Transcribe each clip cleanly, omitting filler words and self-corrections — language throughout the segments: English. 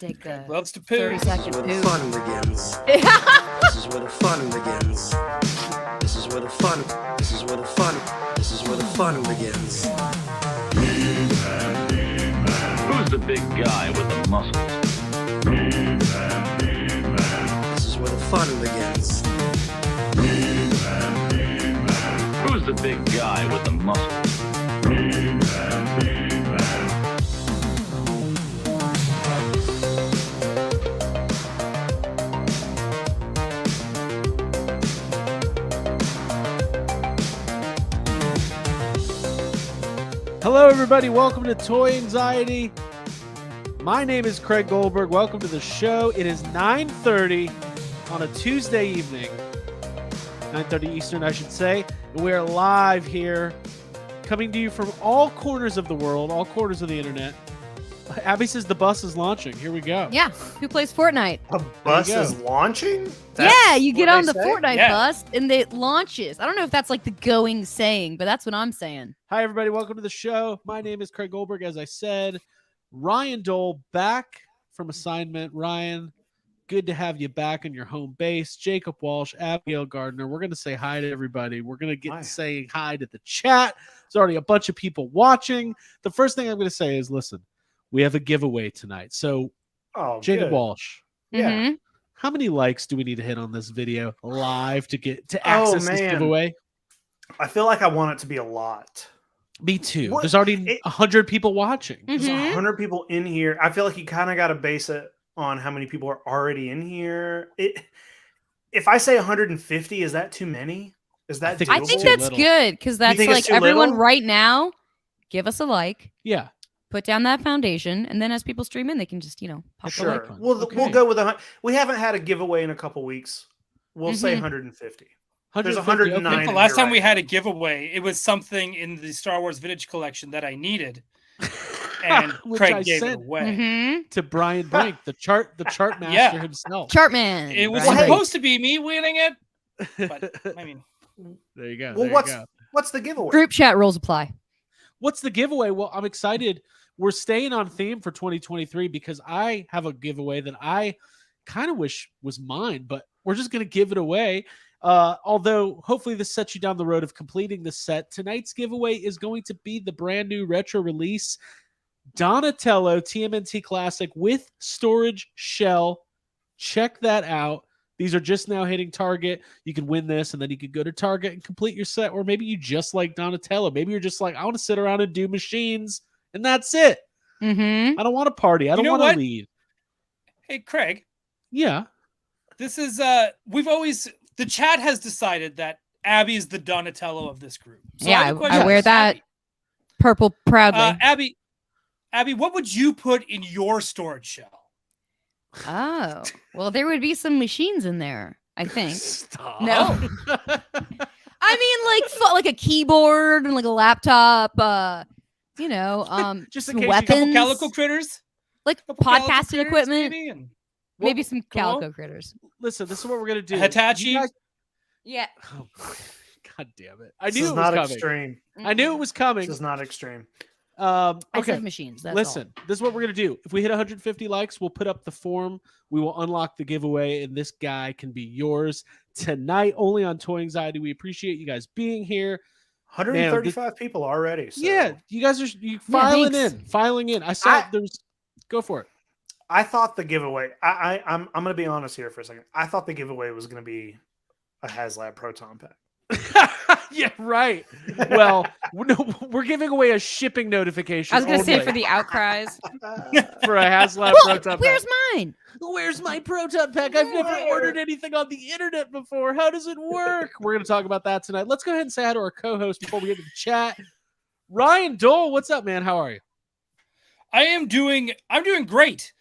take a loves to poo. 30-second This is where poo. the fun begins. This is where the fun begins. This is where the fun. This is where the fun. This is where the fun begins. Who's the big guy with the muscles? This is where the fun begins. Who's the big guy with the muscles? Hello, everybody. Welcome to Toy Anxiety. My name is Craig Goldberg. Welcome to the show. It is 9:30 on a Tuesday evening. 9:30 Eastern, I should say. And we are live here, coming to you from all corners of the world, all corners of the internet. Abby says the bus is launching. Here we go. Yeah, who plays Fortnite? A bus There you is launching? Yeah, you get what on they the say? Fortnite Yeah. bus and it launches. I don't know if that's like the going saying, but that's what I'm saying. Hi, everybody. Welcome to the show. My name is Craig Goldberg, as I said. Ryan Dole back from assignment. Ryan, good to have you back on your home base. Jacob Walsh, Abigail Gardner. We're going to say hi to everybody. We're going to get Hi. saying hi to the chat. There's already a bunch of people watching. The first thing I'm going to say is, listen, we have a giveaway tonight. So, Oh, Jacob good. Walsh, Yeah. Mhm. how many likes do we need to hit on this video live to get to access this man. giveaway? I feel like I want it to be a lot. Me too. What- There's already 100 people watching. There's Mhm. 100 people in here. I feel like you kind of got to base it on how many people are already in here. If I say 150, is that too many? Is that think I it's think too that's little. good because that's think it's like too everyone little? right now. Give us a like, Yeah. put down that foundation, and then as people stream in, they can just pop the like Sure. on. We'll Okay. go with we haven't had a giveaway in a couple weeks. We'll say Mhm. 150. 150, 109. okay. The last time we had a giveaway, it was something in the Star Wars Vintage Collection that I needed, and Which Craig I gave it sent away. Mhm. to Brian Brink, the chart master Yeah. himself. Chartman. It was Brian Brink. supposed to be me winning it, but I mean, There you go. Well, there what's you go. what's the giveaway? Group chat rules apply. What's the giveaway? Well, I'm excited. We're staying on theme for 2023 because I have a giveaway that I kind of wish was mine, but we're just going to give it away. Although hopefully this sets you down the road of completing the set. Tonight's giveaway is going to be the brand new retro release Donatello TMNT Classic with storage shell. Check that out. These are just now hitting Target. You can win this, and then you can go to Target and complete your set. Or maybe you just like Donatello. Maybe you're just like, I want to sit around and do machines, and that's it. Mm-hmm. I don't want to party. I don't know want what? to lead. hey, Craig, Yeah. this is the chat has decided that Abby is the Donatello of this group. So Yeah, have a I question wear for that Abby. purple proudly. Abby, what would you put in your storage shell? Oh, well, there would be some machines in there, I think. Stop. No. I mean, like a keyboard and like a laptop, Just in some case you- weapons, Couple calico critters, like couple calico podcasting critters, equipment, maybe, and maybe some come on. calico critters. Listen, this is what we're going to do. Hitachi? You guys- Yeah. Oh, God damn it. I This knew is it was not coming. extreme. I knew it was coming. This is not extreme. I Okay. said machines. That's Listen, this is what we're going to do. If we hit 150 likes, we'll put up the form. We will unlock the giveaway, and this guy can be yours tonight only on Toy Anxiety. We appreciate you guys being here. 135 people already. So Yeah, you guys are filing thanks. in. I saw there's. Go for it. I thought the giveaway. I'm going to be honest here for a second. I thought the giveaway was going to be a HasLab Proton Pack. Yeah, right. Well, we're giving away a shipping notification. I was gonna say only for the outcries. for a HasLab Well, Proton where's Pack. mine? Where's my Proton Pack? I've never ordered anything on the internet before. How does it work? We're going to talk about that tonight. Let's go ahead and say hi to our co-host before we get to the chat. Ryan Dole, what's up, man? How are you? I'm doing great.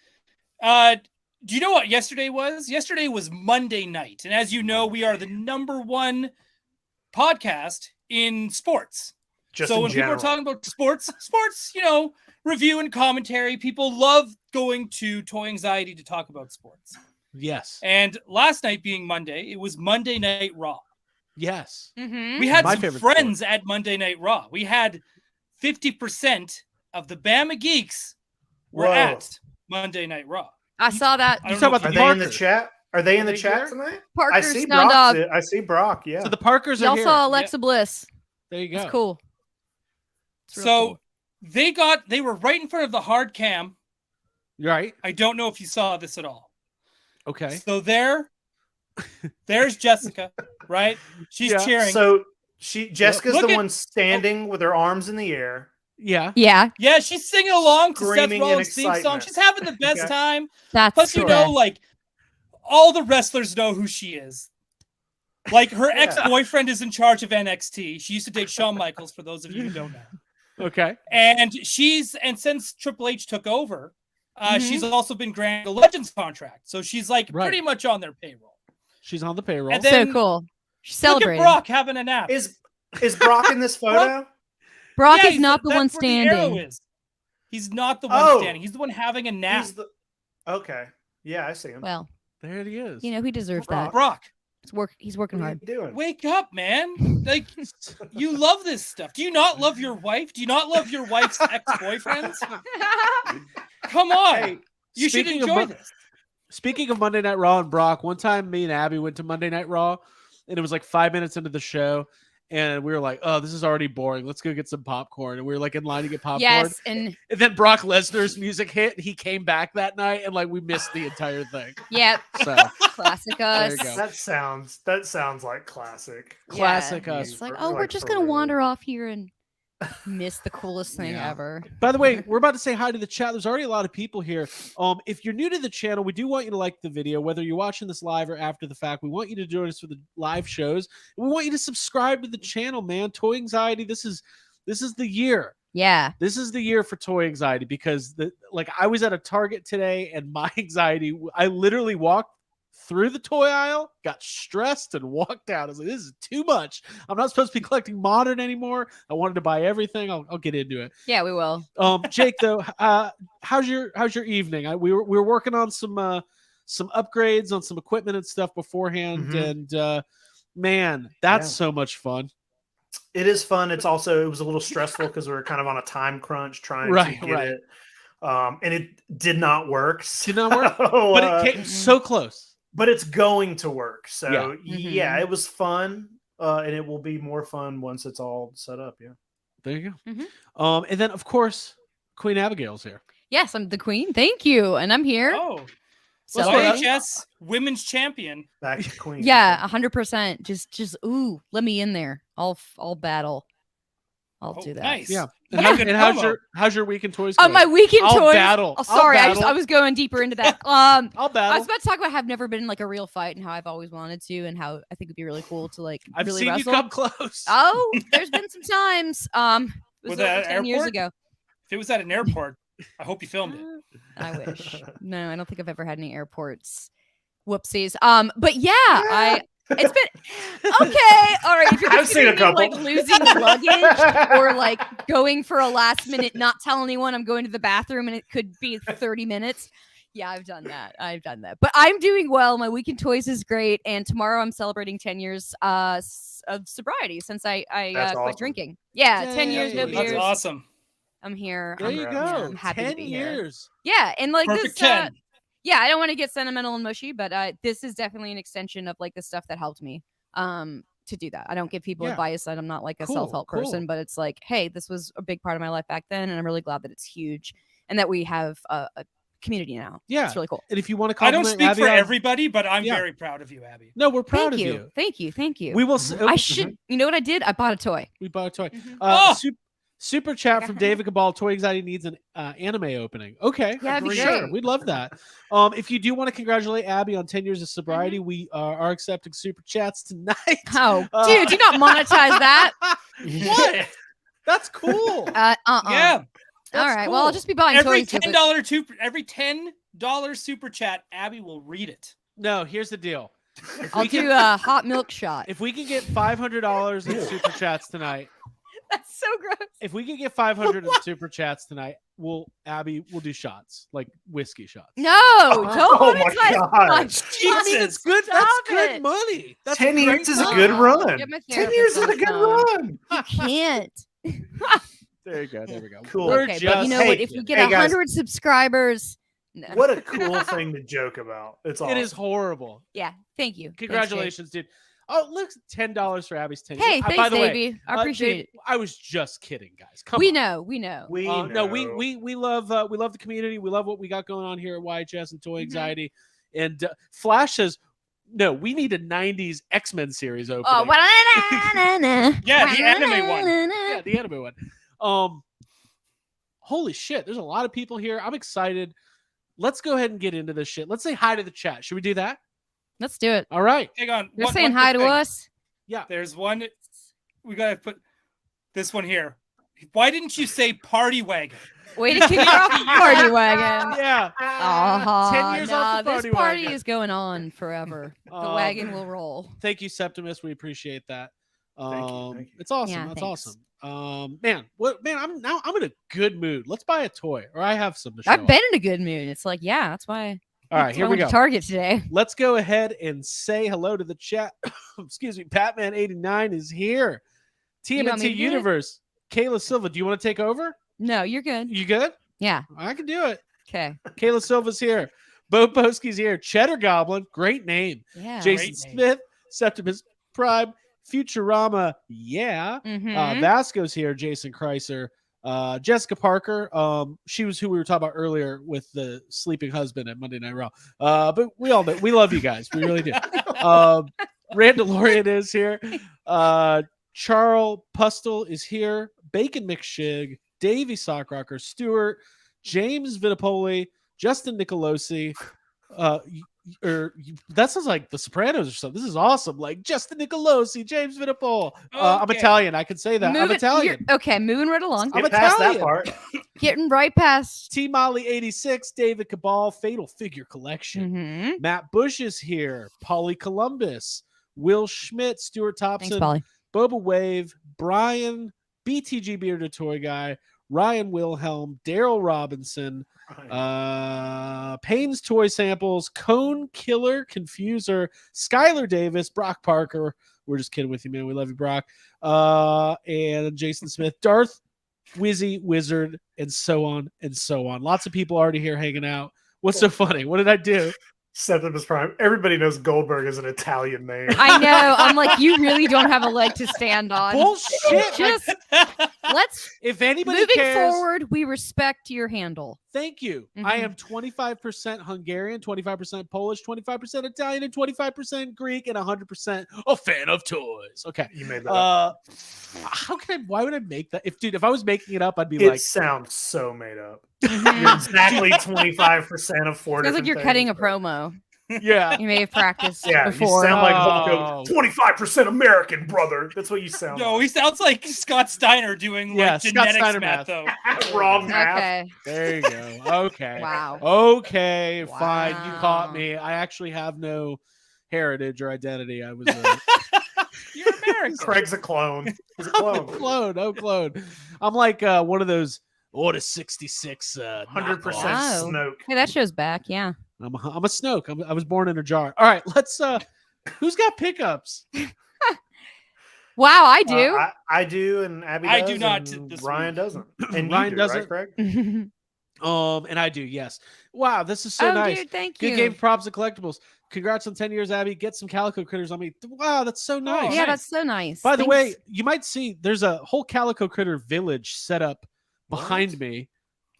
Do you know what yesterday was? Yesterday was Monday night. And as you know, we are the #1 podcast in sports. Just so in when general. people are talking about sports, review and commentary, people love going to Toy Anxiety to talk about sports. Yes. And last night being Monday, it was Monday Night Raw. Yes. Mm-hmm. We had My some favorite friends at Monday Night Raw. We had 50% of the Bama Geeks were Whoa. at Monday Night Raw. I saw that. I You don't talk know about Are if the they you- in the Parkers. chat? Are they in the they chat here? tonight? Parker I see Sound Brock. Dog. I see Brock. Yeah. So the Parkers are Y'all here. saw Alexa Bliss. There you go. It's cool. It's real So cool. they were right in front of the hard cam. You're right. I don't know if you saw this at all. Okay. So there's Jessica, right? She's Yeah. cheering. So Jessica's Look the at- one standing with her arms in the air. Yeah. Yeah, Yeah, she's singing along to Seth Screaming in Rollins' theme song. excitement. She's having the best Okay. time. that's Plus, you the know, best. like all the wrestlers know who she is. Like her Yeah. ex-boyfriend is in charge of NXT. She used to date Shawn Michaels, for those of you who don't know. Okay. And since Triple H took over, Mhm. she's also been granted a Legends contract. So she's like Right. pretty much on their payroll. She's on the payroll. And then- So cool. She's Look at celebrating. Brock having a nap. Is Brock in this photo? Brock Yeah, is not the one that's where the arrow standing. is. He's not the one Oh. standing. He's the one having a nap. Okay. Yeah, I see him. Well, there he is. you know, he deserves Brock. that. Brock, He's working What are hard. you doing? wake up, man. Like, you love this stuff. Do you not love your wife? Do you not love your wife's ex-boyfriends? Come on. Hey, You should speaking of enjoy Mon- this. Speaking of Monday Night Raw and Brock, one time me and Abby went to Monday Night Raw, and it was like 5 minutes into the show, and we were like, "Oh, this is already boring. Let's go get some popcorn." And we were like in line to get popcorn. Yes, and And then Brock Lesnar's music hit. And he came back that night, and like we missed the entire thing. yeah, So classic There us. you go. that sounds like classic. classic Yeah. us. It's like, For- oh, we're like just for gonna real. wander off here and miss the coolest thing Yeah. ever. By the way, we're about to say hi to the chat. There's already a lot of people here. If you're new to the channel, we do want you to like the video, whether you're watching this live or after the fact. We want you to join us for the live shows. We want you to subscribe to the channel, man. Toy Anxiety. This is the year. Yeah. This is the year for toy anxiety because I was at a Target today and my anxiety, I literally walked through the toy aisle, got stressed, and walked out. I was like, this is too much. I'm not supposed to be collecting modern anymore. I wanted to buy everything. I'll get into it. Yeah, we will. Jake, though, how's your evening? We were working on some upgrades on some equipment and stuff beforehand, and man, that's so much fun. It is fun. It was a little stressful because we were kind of on a time crunch trying to Right, get right. it. And it did not work. Did not work, So, but it came so close. but it's going to work. So Yeah. yeah, it was fun. And it will be more fun once it's all set up. Yeah. There you go. Mhm. And then of course, Queen Abigail's here. Yes, I'm the queen. Thank you, and I'm here. Oh, celebrating. YHS women's champion. Back to Queen. Yeah, 100%. Just ooh, let me in there. I'll battle. I'll Oh, do that. nice. Yeah. What a good promo. How's your weekend toys? Oh, going? my weekend I'll toys. battle. Oh, I'll sorry, battle. I was going deeper into that. I'll I battle. was about to talk about how I've never been in like a real fight and how I've always wanted to, and how I think it'd be really cool to like I've really seen wrestle. you come close. Oh, there's been some times. It was Was over that 10 years airport? ago. If it was at an airport, I hope you filmed it. I wish. No, I don't think I've ever had any airports. Whoopsies. But yeah, it's been okay. All right. If you're I've seen a considering me, like couple. losing luggage or like going for a last minute, not tell anyone I'm going to the bathroom and it could be 30 minutes. Yeah, I've done that. But I'm doing well. My weekend toys is great. And tomorrow I'm celebrating 10 years of sobriety since I That's quit awesome. drinking. Yeah, 10 years, no Yay. That's beers. awesome. I'm here. There you Congrats. go. Yeah, I'm happy to 10 be here. years. Yeah, and like Perfect this 10. yeah, I don't want to get sentimental and mushy, but this is definitely an extension of like the stuff that helped me to do that. I don't give people Yeah. advice, and I'm not like a Cool, self-help cool. person, but it's like, hey, this was a big part of my life back then, and I'm really glad that it's huge and that we have a community now. Yeah. It's really cool. And if you want to I don't compliment speak Abby for on- everybody, but I'm Yeah. very proud of you, Abby. No, we're proud Thank of you. you. Thank you. Thank you. We will. I should. You know what I did? I bought a toy. We bought a toy. Mhm. Oh! Super chat from David Cabal. Toy Anxiety needs an anime opening. Okay, Yeah, that'd be sure. great. We'd love that. If you do want to congratulate Abby on 10 years of sobriety, Mm-hmm. we are accepting super chats tonight. Oh, Uh, dude, do not monetize that. What? That's cool. Yeah. All That's right. Well, I'll cool. just be buying Every toys. here, but every $10 super chat, Abby will read it. No, here's the deal. I'll do a hot milk shot. If we can get $500 in super chats tonight, That's so gross. if we can get 500 in super chats tonight, we'll do shots, like whiskey shots. No, don't Oh my monetize God. my Jesus. money. That's good. That's Stop good it. money. That's 10 great years is a money. good I'll run. get my 10 years therapist is on a the good phone. run. You can't. There you go. There we go. Cool. We're Okay, but just you know what? If we taking get Hey, guys. 100 subscribers, What a cool thing to joke about. It's awesome. It is horrible. Yeah, thank you. Congratulations, dude. Oh, look, $10 for Abby's 10. Hey, By thanks, the way, Davey. I appreciate Dave, it. I was just kidding, guys. Come We on. know, we know. We No, know. we love the community. We love what we got going on here at YHS and Toy Mhm. Anxiety. And Flash says, no, we need a 90s X-Men series opening. Oh, Yeah, the anime one. Yeah, the anime one. Holy shit, there's a lot of people here. I'm excited. Let's go ahead and get into this shit. Let's say hi to the chat. Should we do that? Let's do it. All right. Hang on. You're one saying quick hi to thing. us? Yeah. There's one. We gotta put this one here. Why didn't you say party wagon? Way to kick off the party wagon. Yeah. 10 years off the this party party wagon. is going on forever. The wagon will roll. Thank you, Septimus. We appreciate that. Thank you. It's awesome. Yeah, That's thanks. awesome. Man, I'm in a good mood. Let's buy a toy, or I have some to show I've been off. in a good mood. It's like, yeah, that's why. All right, that's here why I we went to go. Target today. Let's go ahead and say hello to the chat. Excuse me. Patman89 is here. You want me TMNT to do it? Universe. Kayla Silva, do you want to take over? No, you're good. You good? Yeah. I can do it. Okay. Kayla Silva's here. Bo Boski's here. Cheddar Goblin. Great name. Yeah. Jason Great name. Smith. Septimus Prime. Futurama. Yeah. Mhm. Vasco's here. Jason Kreiser. Jessica Parker. She was who we were talking about earlier with the sleeping husband at Monday Night Raw. But we all know we love you guys. We really do. Randalorian is here. Charles Pustel is here. Bacon McShig. Davey Sockrocker. Stewart. James Vitapoli. Justin Nicolosi. That sounds like The Sopranos or something. This is awesome. Like Justin Nicolosi, James Vitapol. I'm Okay. Italian. I can say that. I'm Moving- Italian. Okay, moving right along. I'm Get past that Italian. part. Getting right past. T Molly 86, David Cabal, Fatal Figure Collection. Mhm. Matt Bush is here. Polly Columbus, Will Schmidt, Stuart Thanks, Thompson, Polly. Boba Wave, Brian, BTG Bearded Toy Guy, Ryan Wilhelm, Daryl Robinson, Payne's Toy Samples, Cone Killer, Confuser, Skylar Davis, Brock Parker. We're just kidding with you, man. We love you, Brock. And Jason Smith, Darth Wizzy Wizard, and so on and so on. Lots of people already here hanging out. What's so funny? What did I do? Septimus Prime. Everybody knows Goldberg is an Italian name. I know. I'm like, you really don't have a leg to stand on. Bullshit. Just let's If anybody moving cares, forward. We respect your handle. thank you. I Mhm. am 25% Hungarian, 25% Polish, 25% Italian, and 25% Greek, and 100% a fan of toys. Okay. You made that up. Why would I make that? If I was making it up, I'd be It like, sounds so made up. Mhm. You're exactly 25% of four. Feels like different you're cutting a things. promo. yeah. You may have practiced Yeah, before. you sound like Oh. Hulk. 25% American, brother. That's what you sound. No, he sounds like Scott Steiner doing Yeah, like Scott genetics Steiner math, though. like. Wrong math. Okay. There you go. Okay. Wow. Okay, fine. You caught Wow. me. I actually have no heritage or identity. I was You're American. Craig's a clone. He's a I'm clone. a clone. Oh, clone. I'm like one of those Order 66. 100% knockoffs. Wow. Snoke. Hey, that show's back. Yeah. I'm a Snoke. I was born in a jar. All right, let's. Who's got pickups? Wow, I do. I do, and Abby I does, do not and this Ryan week. doesn't. And Ryan you do, doesn't. right, Craig? And I do. Yes. Wow, this is so oh, nice. dude, thank Good you. game, props, and collectibles. Congrats on 10 years, Abby. Get some Calico Critters on me. Wow, that's so nice. Yeah, nice. that's so nice. By the Thanks. way, you might see there's a whole Calico Critter village set up behind What? me.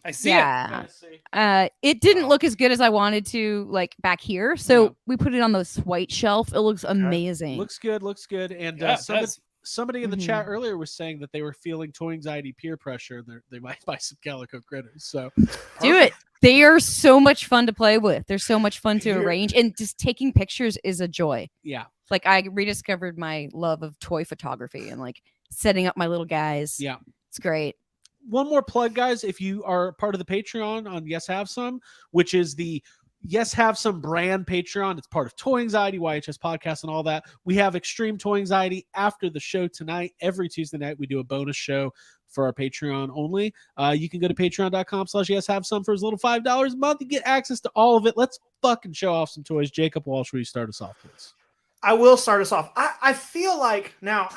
I see Yeah. it. It didn't look as good as I wanted to, like back here. So Yeah. we put it on this white shelf. It looks amazing. Looks good. Looks good. And Yeah, it does. somebody in the Mhm. chat earlier was saying that they were feeling toy anxiety peer pressure. And they might buy some Calico Critters. So Do it. They are so much fun to play with. They're so much fun to Here- arrange, and just taking pictures is a joy. yeah. Like I rediscovered my love of toy photography and like setting up my little guys. Yeah. It's great. One more plug, guys. If you are part of the Patreon on Yes Have Some, which is the Yes Have Some brand Patreon, it's part of Toy Anxiety, YHS podcast, and all that. We have Extreme Toy Anxiety after the show tonight. Every Tuesday night, we do a bonus show for our Patreon only. You can go to patreon.com/yes have some for as little $5 a month. You get access to all of it. Let's fucking show off some toys. Jacob Walsh, will you start us off, please? I will start us off. I feel like now,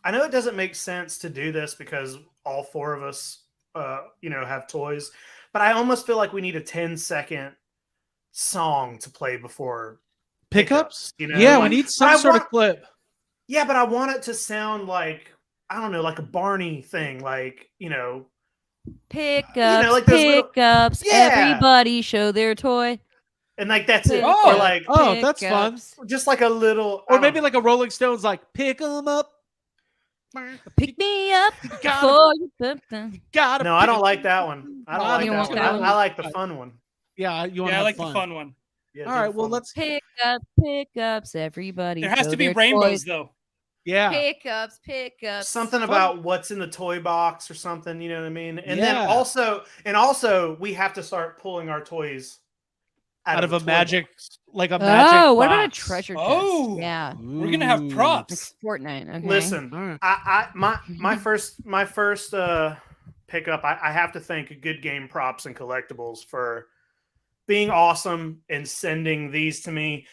I know it doesn't make sense to do this because all four of us, have toys. but I almost feel like we need a 10-second song to play before Pickups? You know, Yeah, like, we need some sort of clip. Yeah, but I want it to sound like, I don't know, like a Barney thing, like, you know, Pickups, like those little- pickups. Yeah. Everybody show their toy. and like that's it. Oh. Or like Oh, that's fun. Pickups. just like a little, Or maybe like a Rolling Stones, like pick 'em up. Pick me up gotta- before you put them. Gotta No, I don't pick- like that one. I don't You like don't that want one. that one? I like the fun one. Yeah, you want Yeah, to I like fun. the fun one. Yeah, All do right, the well, fun one. let's. Pickups. Everybody. There has show to be their rainbows toys. though. Yeah. Pickups. Something about what's in the toy box or something, you know what I mean? And then Yeah. also we have to start pulling our toys Out of the a toy magic, box. like a magic. Oh, what about a box. treasure chest? Oh. Yeah. We're gonna have Ooh. props. Fortnite. Okay. Listen, All right. my first pickup, I have to thank Good Game Props and Collectibles for being awesome and sending these to me,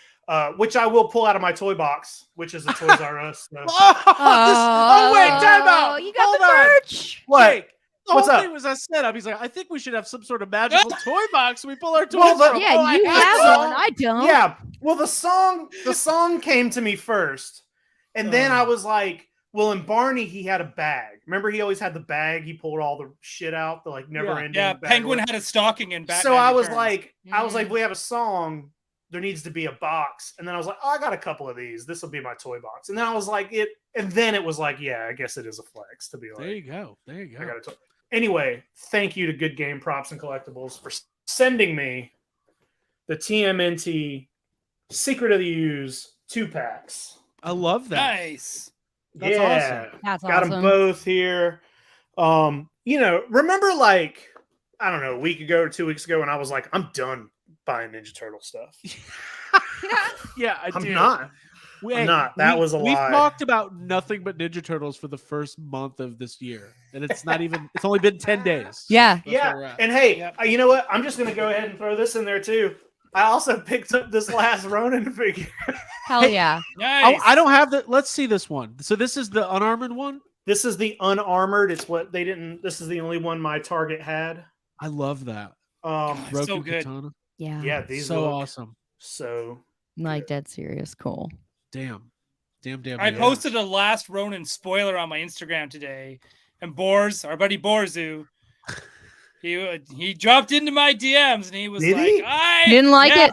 which I will pull out of my toy box, which is a Toys R Us. So. Oh, wait, time out. You got Hold the on. merch. What? Jake, the What's whole up? thing was a setup. He's like, I think we should have some sort of magical toy box. We pull our toys Well, from. Yeah, Oh, I you have have some. one. I don't. Yeah. Well, the song came to me first, and then I was like, well, in Barney he had a bag. Remember, he always had the bag. He pulled all the shit out, the like never ending. Yeah, Penguin had a stocking in Batman. So I was Returns. like, we have a song. There needs to be a box, and then I was like, oh, I got a couple of these. This will be my toy box. And then I was like, and then it was like, yeah, I guess it is a flex to be like. There you go. There you I go. got a toy. Anyway, thank you to Good Game Props and Collectibles for sending me the TMNT Secret of the Ooze 2-packs. I love that. Nice. That's yeah, awesome. That's got awesome. them both here. You know, remember like I don't know, a week ago or 2 weeks ago when I was like, I'm done buying Ninja Turtle stuff. Yeah, I'm do. not. I'm not. That was a We've lie. talked about nothing but Ninja Turtles for the first month of this year, and it's not even. It's only been 10 days. Yeah. That's where we're Yeah, at. and hey, Yep. you know what? I'm just gonna go ahead and throw this in there too. I also picked up this last Ronin figure. Hell yeah. Nice. I don't have the. Let's see this one. So this is the unarmored one. This is the unarmored. It's what they didn't. This is the only one my Target had. I love that. It's Roku so good. Katana. Yeah. Yeah, these So look awesome. so. Like dead serious. Cool. Damn. I damn. posted a last Ronin spoiler on my Instagram today, and Bors, our buddy Borzu, he dropped into my DMs and he was Did like, he? Didn't like it.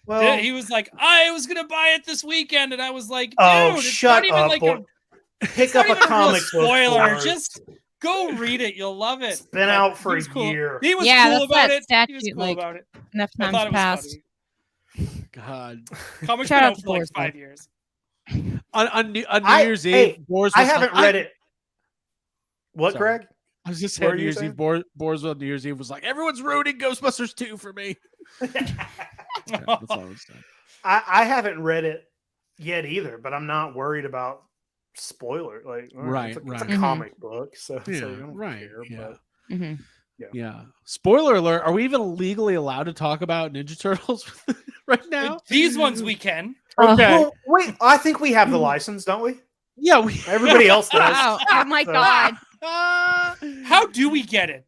Well, He was like, I was gonna buy it this weekend, and I was like, dude, oh, it's shut not even up! like boy. it's Pick not up a even a real comic book. spoiler. Forrest. Just go read it, you'll love it. It's been out for He was a cool. year. He was Yeah, cool that's about that it. He was statute, cool like, about it. Enough I times thought it was passed. funny. God. Comics Shout been out out to for like Boris, 5 though. years. On New I- Year's hey, Eve, Boris I was haven't like, read it. What, Sorry. Greg? I was just What saying, were New you Year's saying? Eve, Boris on New Year's Eve was like, everyone's ruining Ghostbusters 2 for me. That's all I was saying. I haven't read it yet either, but I'm not worried about spoiler. Like, Right, it's a right. Mhm. comic book, so Yeah, you don't right, care, yeah. but- Mhm. Yeah. Spoiler alert. Are we even legally allowed to talk about Ninja Turtles right now? These ones we can. Okay. Well, wait, I think we have the license, don't we? Yeah. We, Everybody else does. Wow. Oh my So- god. How do we get it?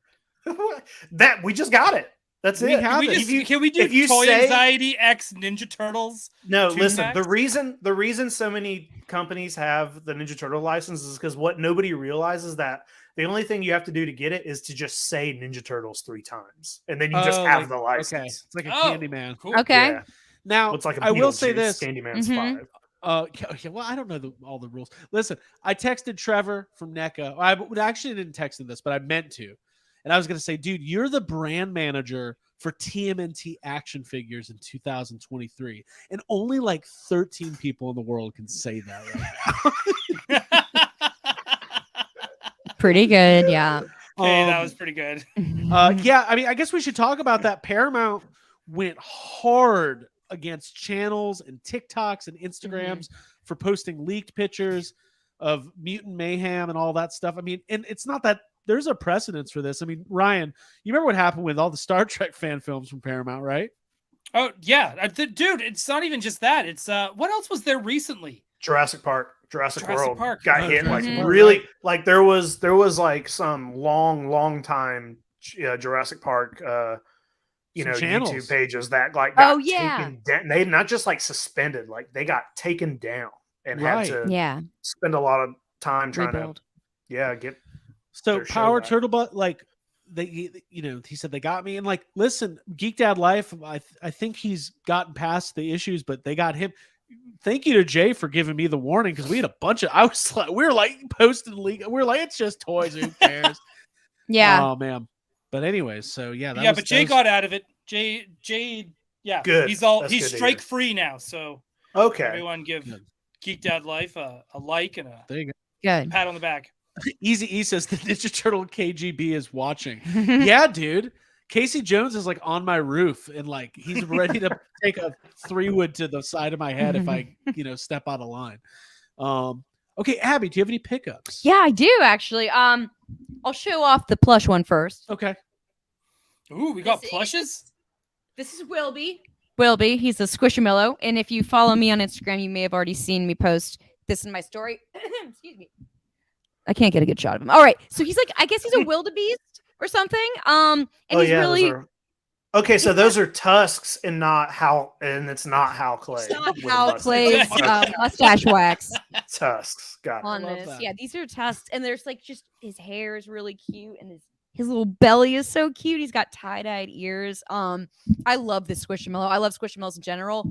That we just got it. That's We it. have Can we, it. just, can we do if you Toy say- Anxiety X Ninja Turtles? No, Two listen. packs? The reason so many companies have the Ninja Turtle license is because what nobody realizes that the only thing you have to do to get it is to just say Ninja Turtles 3 times, and then you just Oh, have like- the Okay. license. It's like a Oh. Candyman. Cool. Okay. Yeah. Now, It's like a I will say Beetlejuice, this. Candyman's Mhm. 5. Okay, well, I don't know all the rules. Listen, I texted Trevor from NECA. I actually didn't text him this, but I meant to. And I was going to say, dude, you're the brand manager for TMNT action figures in 2023. And only like 13 people in the world can say that right now. Pretty good. Yeah. Okay, that was pretty good. Yeah, I mean, I guess we should talk about that. Paramount went hard against channels and TikToks and Instagrams for posting leaked pictures of Mutant Mayhem and all that stuff. I mean, and it's not that there's a precedence for this. I mean, Ryan, you remember what happened with all the Star Trek fan films from Paramount, right? Oh yeah, dude. It's not even just that. It's what else was there recently? Jurassic Park, Jurassic World Park. got Oh, hit like Jurassic Park, really like there was like some long time Jurassic Park, Some channels. YouTube pages that like got Oh, yeah. taken down. They not just like suspended, like they got taken down and Right. had to Yeah. spend a lot of time trying Rebuild. to get So their show Power back. Turtlebutt, like they, he said they got me, and like, listen, Geek Dad Life, I think he's gotten past the issues, but they got him. Thank you to Jay for giving me the warning, because we had a bunch of, we were like posting league, we were like, it's just toys, who cares? Yeah. Oh man. But anyways, so yeah, But Jay got out of it. Jay, yeah, Good. He's That's good to strike free now. So Okay. everyone give Good. Geek Dad Life a like and a there you go. Good. pat on the back. Easy E says the Ninja Turtle KGB is watching. Yeah, dude. Casey Jones is like on my roof, and like he's ready to take a 3-wood to the side of my head if I, step out of line. Okay, Abby, do you have any pickups? Yeah, I do actually. I'll show off the plush one first. Okay. Ooh, we got This plushes. This is Wilby. Wilby, he's a Squishamillo, and if you follow me on Instagram, you may have already seen me post this in my story. Excuse me. I can't get a good shot of him. All right, so he's like, I guess he's a wildebeest or something. And he's really. Okay, so those are tusks and it's not Hal Clay. It's not with Hal mustache. Clay's mustache wax Tusks. Got it. on love this. that. Yeah, these are tusks, and there's like just his hair is really cute, and his little belly is so cute. He's got tie-dyed ears. I love this Squishamillo. I love Squishamillos in general.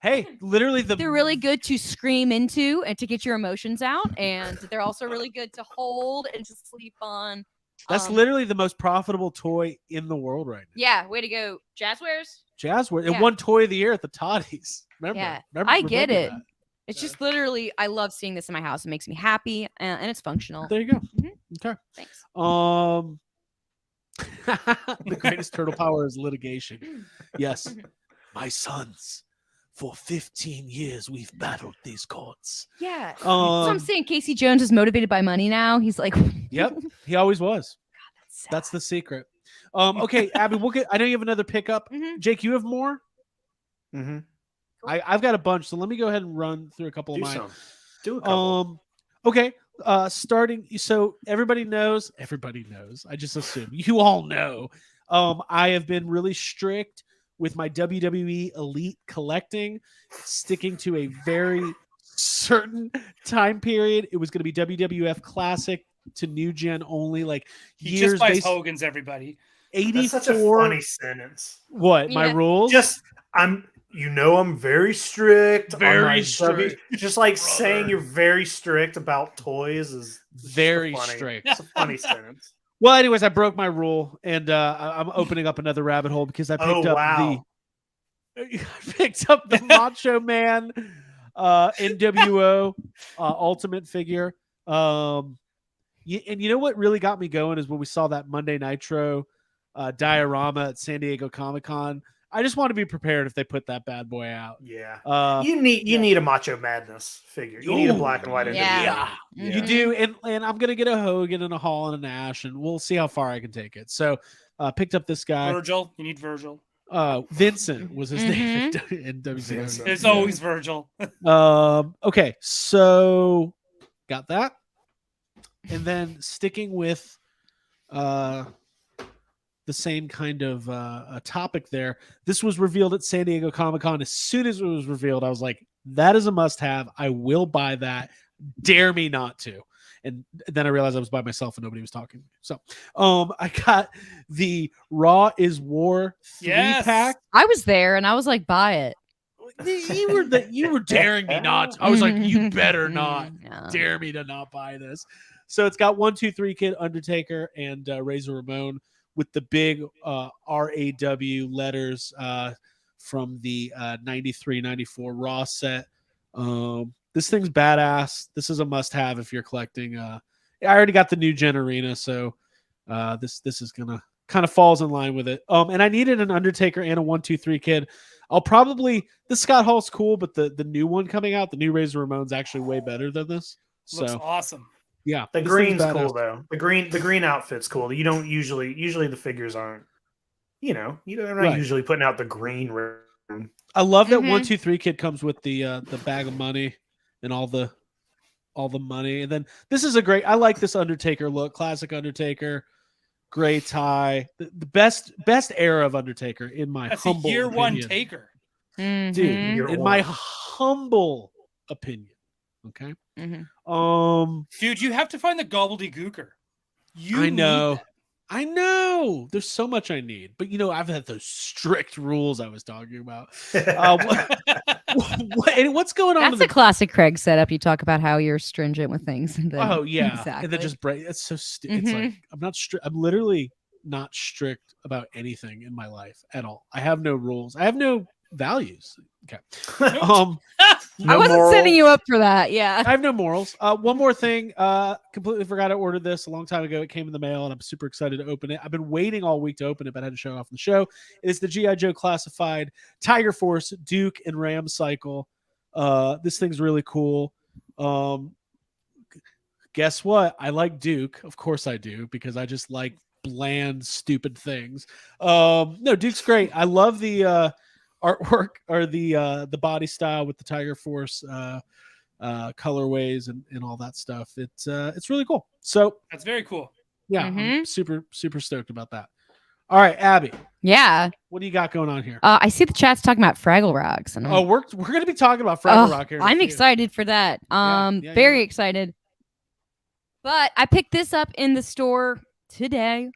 Hey, literally They're really good to scream into and to get your emotions out, and they're also really good to hold and to sleep on. That's literally the most profitable toy in the world right now. Yeah, way to go, Jazzwares. Jazzware. Yeah. It won Toy of the Year at the Toddies. Remember? Yeah, Remember I get it. that. It's just literally, I love seeing this in my house. It makes me happy, and it's functional. There you go. Mhm. Okay. Thanks. The greatest turtle power is litigation. Yes. My sons, for 15 years we've battled these courts. Yeah. So I'm saying Casey Jones is motivated by money now. He's like, Yep, he always was. that's That's the secret. Okay, Abby, I know you have another pickup. Mhm. Jake, you have more? Mm-hmm. I've got a bunch, so let me go ahead and run through a couple of mine. Do a couple. Okay. Starting, so everybody knows. I just assume you all know. I have been really strict with my WWE Elite collecting, sticking to a very certain time period. It was going to be WWF Classic to New Gen only, like He years. just buys Hogan's, everybody. 84. That's such a funny sentence. What? My Yeah. rules? I'm very strict. on Very my strict. Just like saying you're very strict about toys is very funny. strict. It's a funny sentence. Well, anyways, I broke my rule, and I'm opening up another rabbit hole because I picked up the Macho Man NWO Ultimate figure. And you know what really got me going is when we saw that Monday Nitro diorama at San Diego Comic-Con. I just want to be prepared if they put that bad boy out. Yeah. You need a Macho Madness figure. You need a black and white NWO. Yeah. You do, and I'm gonna get a Hogan and a Hall and a Nash, and we'll see how far I can take it. So, picked up this guy. Virgil, you need Virgil. Vincent was his name in WCW. Vincent. There's always Virgil. Okay, so got that, and then sticking with the same kind of a topic there. This was revealed at San Diego Comic-Con. As soon as it was revealed, I was like, that is a must-have. I will buy that. Dare me not to. And then I realized I was by myself and nobody was talking. So I got the Raw is War 3-pack. I was there, and I was like, buy it. You were daring me not to. I was like, you better not Yeah. dare me to not buy this. So it's got 1, 2, 3 Kid, Undertaker, and Razor Ramon with the big RAW letters from the 93-94 Raw set. This thing's badass. This is a must-have if you're collecting. I already got the New Gen Arena, so this is gonna kind of falls in line with it. And I needed an Undertaker and a 1, 2, 3 Kid. I'll probably the Scott Hall's cool, but the new one coming out, the new Razor Ramon's actually way better than this. Looks So awesome. yeah, The this green's thing's cool badass. though. The green outfit's cool. You don't usually the figures aren't. They're not Right. usually putting out the green room. I love that Mhm. 1, 2, 3 Kid comes with the bag of money and all the money. And then this is a great. I like this Undertaker look, classic Undertaker, gray tie, the best era of Undertaker in my That's humble a year one opinion. taker. Dude, Mhm. in my humble opinion. Okay. Mhm. Dude, you have to find the gobbledygooker. You I need know. that. I know. There's so much I need, but I've had those strict rules I was talking about. What's going on? That's a classic Craig setup. You talk about how you're stringent with things, and then and then just break. It's so stupid. It's like I'm not strict. I'm literally not strict about anything in my life at all. I have no rules. I have no values. Okay. I wasn't setting you up for that. Yeah. I have no morals. One more thing. Completely forgot to order this a long time ago. It came in the mail, and I'm super excited to open it. I've been waiting all week to open it, but I had to show off the show. It is the G.I. Joe Classified Tiger Force Duke and Ram Cycle. This thing's really cool. Guess what? I like Duke. Of course I do, because I just like bland, stupid things. No, Duke's great. I love the artwork or the body style with the Tiger Force colorways and all that stuff. It's really cool. So That's very cool. Yeah, I'm super stoked about that. All right, Abby. Yeah. What do you got going on here? I see the chat's talking about Fraggle Rocks. And we're going to be talking about Fraggle Rock here. I'm excited for that. Very excited. But I picked this up in the store today.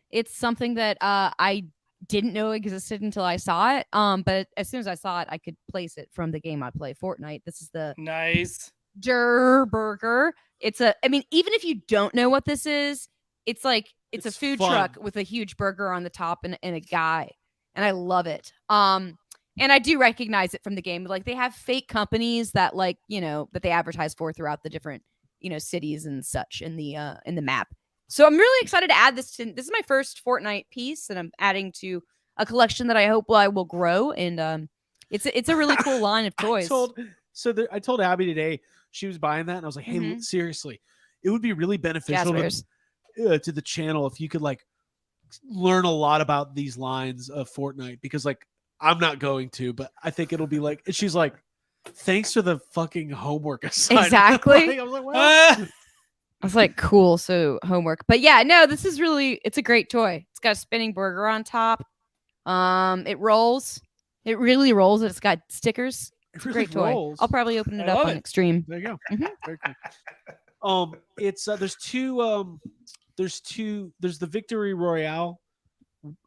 It's something that I didn't know existed until I saw it. But as soon as I saw it, I could place it from the game I play, Fortnite. This is the nice Der Burger. Even if you don't know what this is, it's a food truck with a huge burger on the top and a guy. And I love it. And I do recognize it from the game. Like, they have fake companies that that they advertise for throughout the different, cities and such in the map. So I'm really excited to add this to. This is my first Fortnite piece, and I'm adding to a collection that I hope I will grow. And it's a really cool line of toys. I told Abby today she was buying that, and I was like, "Hey, seriously, it would be really beneficial to the channel if you could learn a lot about these lines of Fortnite, because I'm not going to, but I think it'll be like." And she's like, "Thanks for the fucking homework assignment." Exactly. I was like, "Well." I was like, cool. So homework. But yeah, no, this is it's a great toy. It's got a spinning burger on top. It rolls. It really rolls. It's got stickers. It's a great toy. I'll probably open it up on Extreme. There you go. Very cool. It's there's the Victory Royale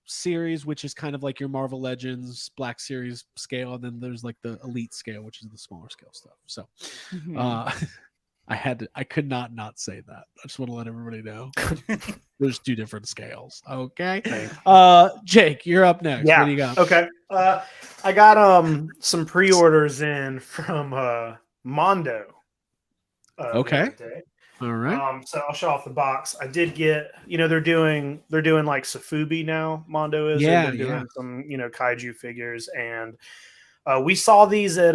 series, which is kind of like your Marvel Legends Black Series scale, and then there's the Elite scale, which is the smaller scale stuff. So I could not say that. I just want to let everybody know there's two different scales. Okay. Jake, you're up next. Yeah. What do you got? Okay. I got some pre-orders in from Mondo. Okay. All right. So I'll show off the box. I did get, they're doing Safubi now. Mondo is. They're doing some, kaiju figures, and we saw these at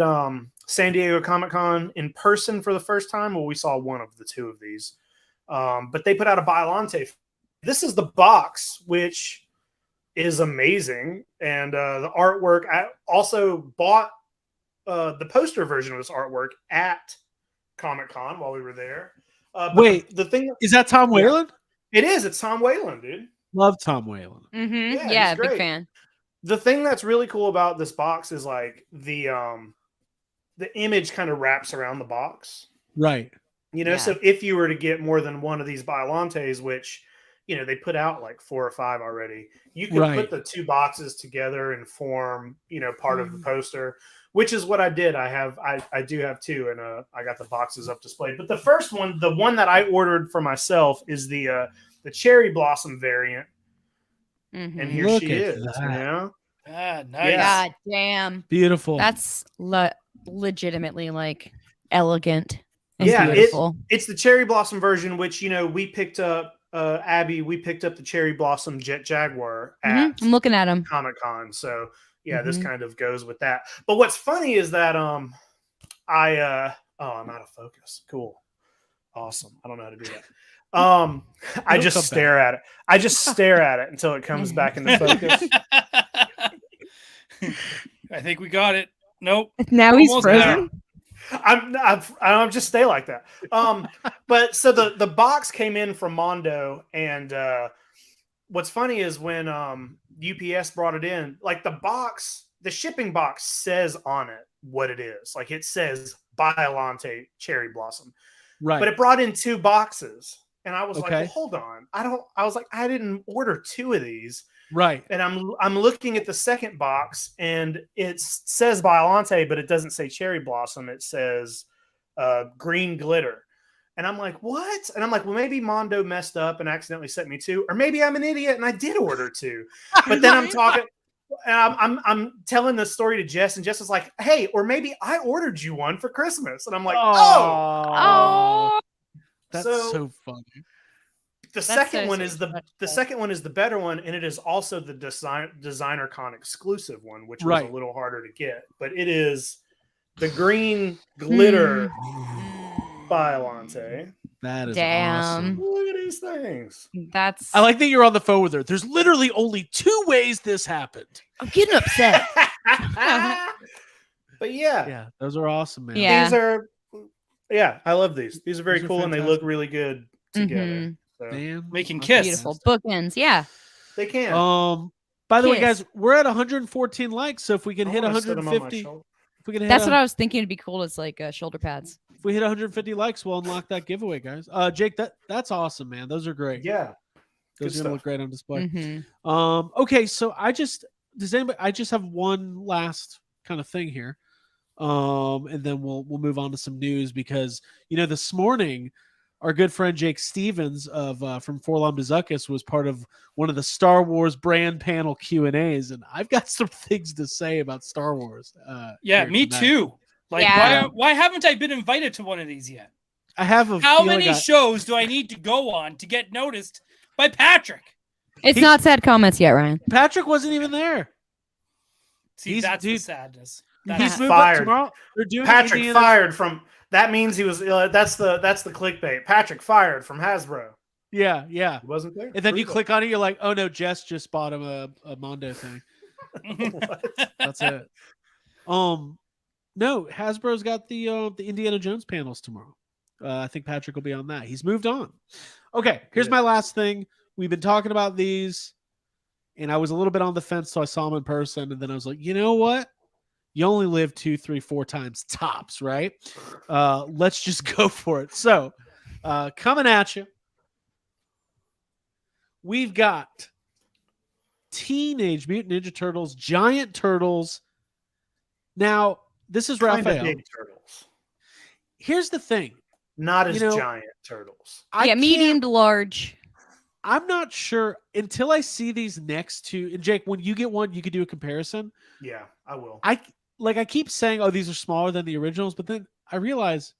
San Diego Comic-Con in person for the first time. Well, we saw one of the two of these. But they put out a Biollante. This is the box, which is amazing. And the artwork, I also bought the poster version of this artwork at Comic-Con while we were there. Wait, the thing is that Tom Whalen? It is. It's Tom Whalen, dude. Love Tom Whalen. Yeah, big fan. The thing that's really cool about this box is the image kind of wraps around the box. Right. So if you were to get more than one of these Biollantes, which, they put out 4 or 5 already, you can put the two boxes together and form, part of the poster, which is what I did. I do have 2, and I got the boxes up displayed. But the first one, the one that I ordered for myself, is the Cherry Blossom variant. And here she is. Nice. God damn. Beautiful. That's legitimately elegant and beautiful. It's the Cherry Blossom version, which we picked up. Abby, we picked up the Cherry Blossom Jet Jaguar at I'm looking at him. Comic-Con. So this kind of goes with that. But what's funny is that I'm out of focus. Cool. Awesome. I don't know how to do that. I just stare at it. I just stare at it until it comes back into focus. I think we got it. Nope. Now he's frozen. I'm just stay like that. But so the box came in from Mondo, and what's funny is when UPS brought it in, like the shipping box says on it what it is. Like it says Biolante cherry blossom, Right. but it brought in 2 boxes, and I was like, Okay. well, hold on, I was like, I didn't order 2 of these. Right. And I'm looking at the second box, and it says Biolante, but it doesn't say cherry blossom. It says green glitter. And I'm like, what? And I'm like, well, maybe Mondo messed up and accidentally sent me 2, or maybe I'm an idiot and I did order 2. But then I'm talking, and I'm telling the story to Jess, and Jess is like, hey, or maybe I ordered you one for Christmas. And I'm like, Oh, That's So- so funny. The That's second so one sweet. is the second one is the better one, and it is also the designer con exclusive one, which was Right. a little harder to get. But it is the green glitter Biolante. That is Damn. awesome. Look at these things. That's. I like that you're on the phone with her. There's literally only 2 ways this happened. I'm getting upset. But yeah, Yeah, those are awesome, man. Yeah. these are. Yeah, I love these. These are very These are cool, and they fantastic. look really good together. Mhm. So Man, Making that's kiss. Beautiful fantastic. bookends. Yeah. they can. By the way, Kiss. guys, we're at 114 likes. So if we can I hit wanna sit 'em on my 150, shoulder. if we can hit That's what I was thinking. It'd be cool. It's like shoulder pads. if we hit 150 likes, we'll unlock that giveaway, guys. Jake, that's awesome, man. Those are great. Yeah. Those good are gonna look stuff. great on display. Mhm. Okay, so I just have one last kind of thing here. And then we'll move on to some news because this morning our good friend Jake Stevens of from Forlom to Zuckus was part of one of the Star Wars brand panel Q&As, and I've got some things to say about Star Wars. Yeah, here me tonight. too. Like, Yeah. why haven't I been invited to one of these yet? I have a How feeling many shows do I need to go on to get noticed by Patrick? It's He- not sad comments yet, Ryan. Patrick wasn't even there. See, that's the sadness. That's He's He's moving up fired. tomorrow. They're doing Patrick Indiana- fired from. That means he was. That's the clickbait. Patrick fired from Hasbro. Yeah. He wasn't there. And then you Prove click on it, you're like, oh no, Jess just bought him a Mondo thing. That's it. No, Hasbro's got the Indiana Jones panels tomorrow. I think Patrick will be on that. He's moved on. Okay, here's Good. my last thing. We've been talking about these, and I was a little bit on the fence, so I saw him in person, and then I was like, you know what? You only live 2, 3, 4 times tops, right? Let's just go for it. So, coming at you, we've got Teenage Mutant Ninja Turtles, Giant Turtles. Now, this is Kinda Raphael. big turtles. Here's the thing. Not as You know, giant turtles. Yeah, medium to large. I'm not sure until I see these next to. And Jake, when you get one, you could do a comparison. Yeah, I will. I keep saying, oh, these are smaller than the originals, but then I realize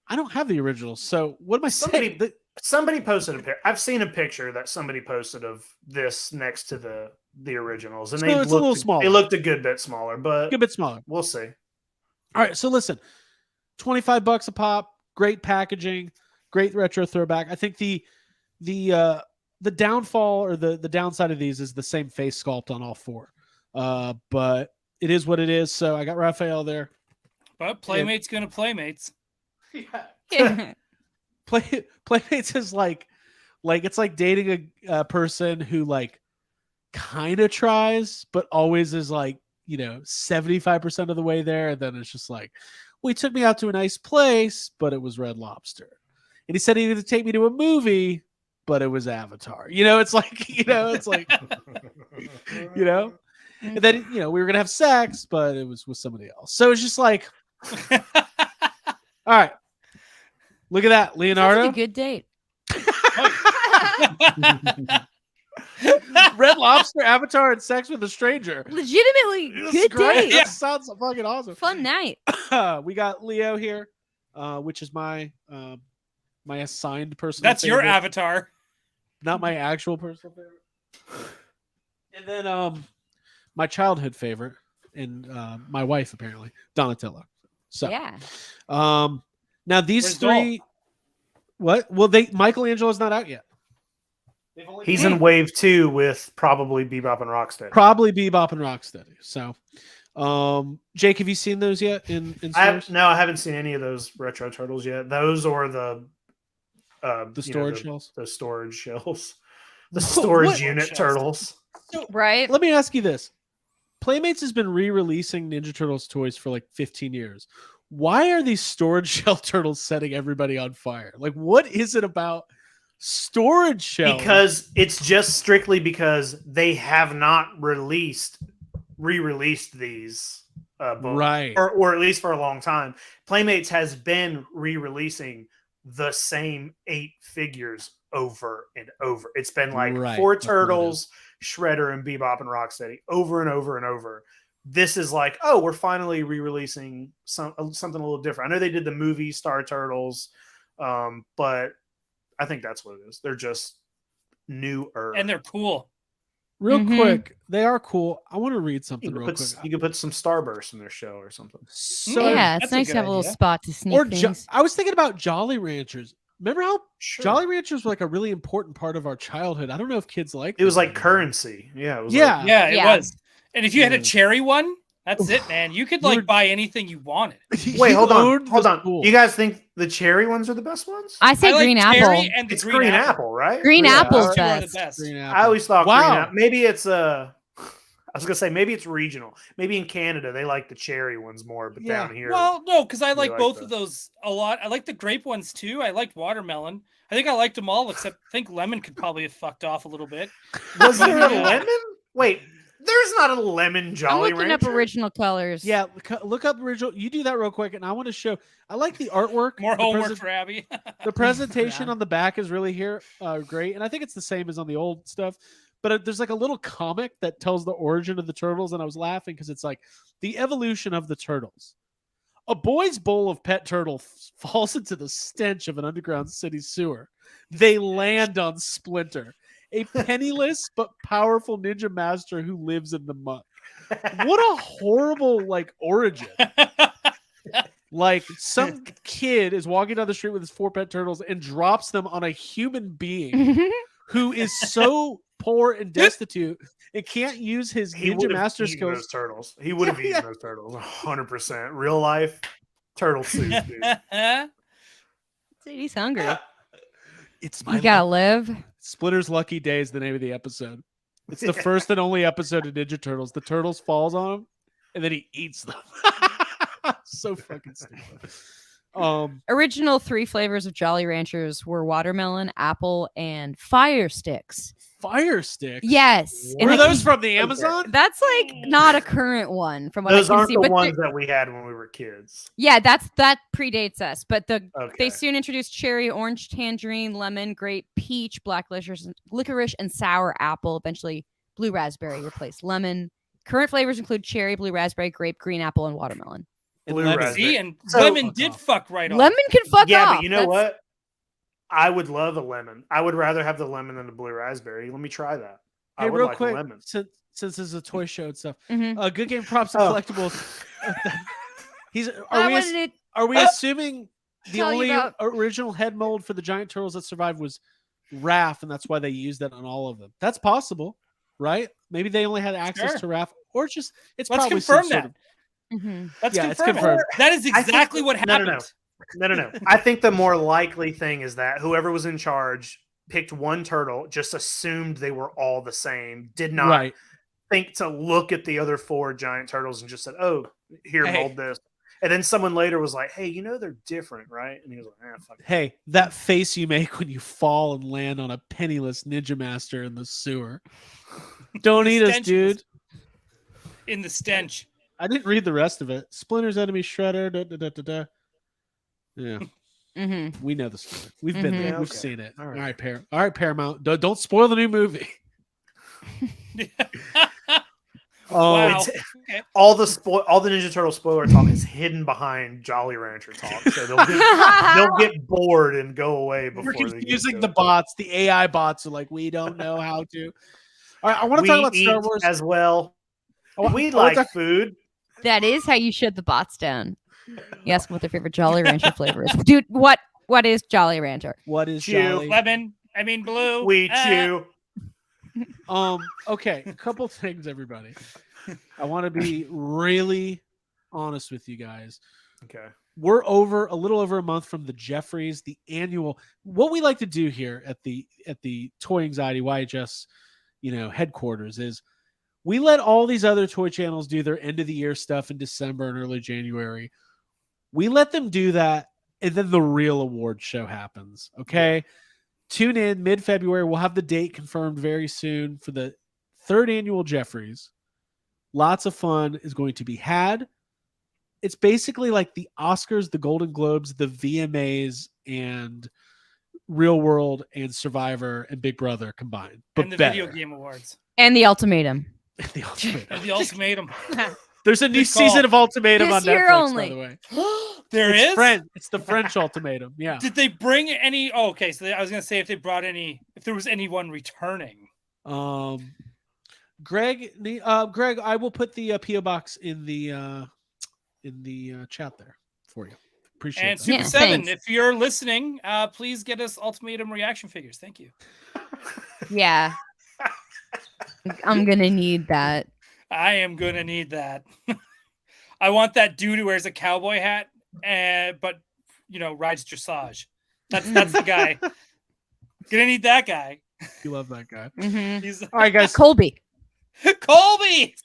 I don't have the originals. So what am I saying? Somebody posted a picture. I've seen a picture that somebody posted of this next to the originals, and So they it's a little looked smaller. They looked a good bit smaller, but a bit smaller. we'll see. All right, so listen, $25 a pop, great packaging, great retro throwback. I think the downfall or the downside of these is the same face sculpt on all 4. But it is what it is. So I got Raphael there. But Playmate's gonna Playmates. Yeah. Playmates is like it's like dating a person who like kind of tries, but always is like 75% of the way there, and then it's just like, well, he took me out to a nice place, but it was Red Lobster, and he said he would take me to a movie, but it was Avatar. It's like it's like and then we were gonna have sex, but it was with somebody else. So it's just like, all right, look at that, Sounds Leonardo. like a good date. Red Lobster, Avatar, and sex with a stranger. Legitimately It's good great. date. That sounds fucking awesome. Fun night. We got Leo here, which is my my assigned personal. That's your favorite, avatar. not my actual personal favorite. And then my childhood favorite, and my wife apparently, Donatello. So Yeah. now these Where's 3. What? Well, Michelangelo's not out yet. He's in wave 2 with probably Bebop and Rocksteady. Probably Bebop and Rocksteady. So, Jake, have you seen those yet in stores? I haven't seen any of those retro turtles yet. Those or the The storage shells? The storage shells. The storage What? unit Chest. turtles. Right? Let me ask you this. Playmates has been re-releasing Ninja Turtles toys for like 15 years. Why are these storage shell turtles setting everybody on fire? Like, what is it about storage shells? Because it's just strictly because they have not re-released these Right. or at least for a long time. Playmates has been re-releasing the same 8 figures over and over. It's been like Right. 4 That's what it Turtles, Shredder, and Bebop and Rocksteady over and over and over. This is like, oh, we're finally re-releasing something a little different. I know they did the movie Star Turtles, but I think that's what it is. They're just newer. And they're cool. Real Mhm. quick, they are cool. I want to read something real quick. You could put some Starburst in their show or something. So, Yeah, that's it's a nice good to have a little idea. spot to sneak or things. I was thinking about Jolly Ranchers. Remember how Sure. Jolly Ranchers were like a really important part of our childhood? I don't know if kids like It was them like anymore. currency. Yeah. It was Yeah. Like, Yeah, it Yeah. was. And if you had a Yeah. cherry one, that's it, man. You could You like were- buy anything you wanted. wait, You hold on. owned Hold the on. school. You guys think the cherry ones are the best ones? I say I like green cherry apple. and the It's green apple, right? Green Yeah, apple's Those two are the best. best. Green I apple. always thought green Wow. apple. Maybe it's I was gonna say maybe it's regional. Maybe in Canada they like the cherry ones more, but Yeah. down here, Well, no, because I like like both the- of those a lot. I like the grape ones too. I liked watermelon. I think I liked them all, except I think lemon could probably have fucked off a little bit. was there a Yeah. lemon? Wait, there's not a lemon I'm Jolly looking up Rancher? original colors. Yeah, look up original. You do that real quick, and I want to show. I like the artwork. More the homework present- for Abby. The presentation Yeah. on the back is really great, and I think it's the same as on the old stuff. But there's like a little comic that tells the origin of the turtles, and I was laughing because it's like the evolution of the turtles. A boy's bowl of pet turtle falls into the stench of an underground city sewer. They land on Splinter, a penniless but powerful ninja master who lives in the muck. What a horrible like origin. Like some kid is walking down the street with his 4 pet turtles and drops them on a human being who is so poor and destitute and can't use his He ninja would have master eaten skills. those turtles. He would have Yeah, eaten those turtles 100%. Real life turtle soup, dude. Dude, he's hungry. It's You gotta live. Splinter's Lucky Day is the name of the episode. It's the first and only episode of Ninja Turtles. The turtles falls on him and then he eats them. So fucking stupid. Original 3 flavors of Jolly Ranchers were watermelon, apple, and fire sticks. Fire sticks. Yes. and Were I those can- from the Amazon? That's like not a current one from what Those I can aren't see. the But ones that we had when we were kids. yeah, that predates us. But Okay. they soon introduced cherry, orange, tangerine, lemon, grape, peach, black licorice, and sour apple. Eventually, blue raspberry replaced lemon. Current flavors include cherry, blue raspberry, grape, green apple, and watermelon. And Blue lemon. raspberry. See, and So- lemon Fuck did off. fuck right off. Lemon can fuck Yeah, off. but you know what? I would love a lemon. I would rather have the lemon than the blue raspberry. Let me try that. I Hey, would real like quick, lemon. since this is a toy show and stuff, Mhm. good game props and Oh. collectibles. I Are wanted we assuming the tell you only about- original head mold for the giant turtles that survived was Raph, and that's why they used that on all of them? That's possible, right? Maybe they only had access Sure. to Raph, or it's Let's probably some confirm sort that. of. Let's Yeah, it's confirm confirmed. it. That is I think- exactly what no, happened. No. I think the more likely thing is that whoever was in charge picked one turtle, just assumed they were all the same, did not Right. think to look at the other 4 giant turtles and just said, "Oh, here, Hey. mold this." And then someone later was like, "Hey, you know they're different, right?" And he was like, "Fuck it." Hey, that face you make when you fall and land on a penniless ninja master in the sewer. Don't eat us, stench dude. In the stench. I didn't read the rest of it. Splinter's enemy shredder. Da, da, da, da, da. Yeah, we know the story. We've been there. Yeah, We've okay. seen it. All All right. right, All right, Paramount. Don't spoil the new movie. Wow. It's- Okay. all the Ninja Turtle spoiler talk is hidden behind Jolly Rancher talk, so they'll get bored and go away before We're they get confusing to the it. bots. The AI bots are like, we don't know how to. All right, I want to We talk about Star eat Wars. as well. I We wanna like talk- food. That is how you shut the bots down. You ask them what their favorite Jolly Rancher flavor is. Dude, what is Jolly Rancher? What is Chew. Jolly? Lemon. I mean blue. We Ah. chew. Okay, a couple things, everybody. I want to be really honest with you guys. Okay. We're a little over a month from the Jeffries, the annual. What we like to do here at the Toy Anxiety YHS, headquarters is we let all these other toy channels do their end of the year stuff in December and early January. We let them do that, and then the real award show happens. Okay. Tune in mid-February. We'll have the date confirmed very soon for the 3rd annual Jeffries. Lots of fun is going to be had. It's basically like the Oscars, the Golden Globes, the VMAs, and Real World and Survivor and Big Brother combined. But And the better. Video Game Awards. And the ultimatum. The Ultimatum. And the Ultimatum. There's a new Good call. season of Ultimatum This on year Netflix, only. by the way. There is? It's the French Ultimatum. Yeah. Did they bring any? Oh, okay. So I was going to say if there was anyone returning. Greg, I will put the PO box in the chat there for you. Appreciate And that. Super Yeah, 7, thanks. if you're listening, please get us Ultimatum reaction figures. Thank you. Yeah. I'm going to need that. I am going to need that. I want that dude who wears a cowboy hat, but, rides dressage. That's the guy. Gonna need that guy. You love that guy. Mhm. He's All right, guys. Colby. Colby.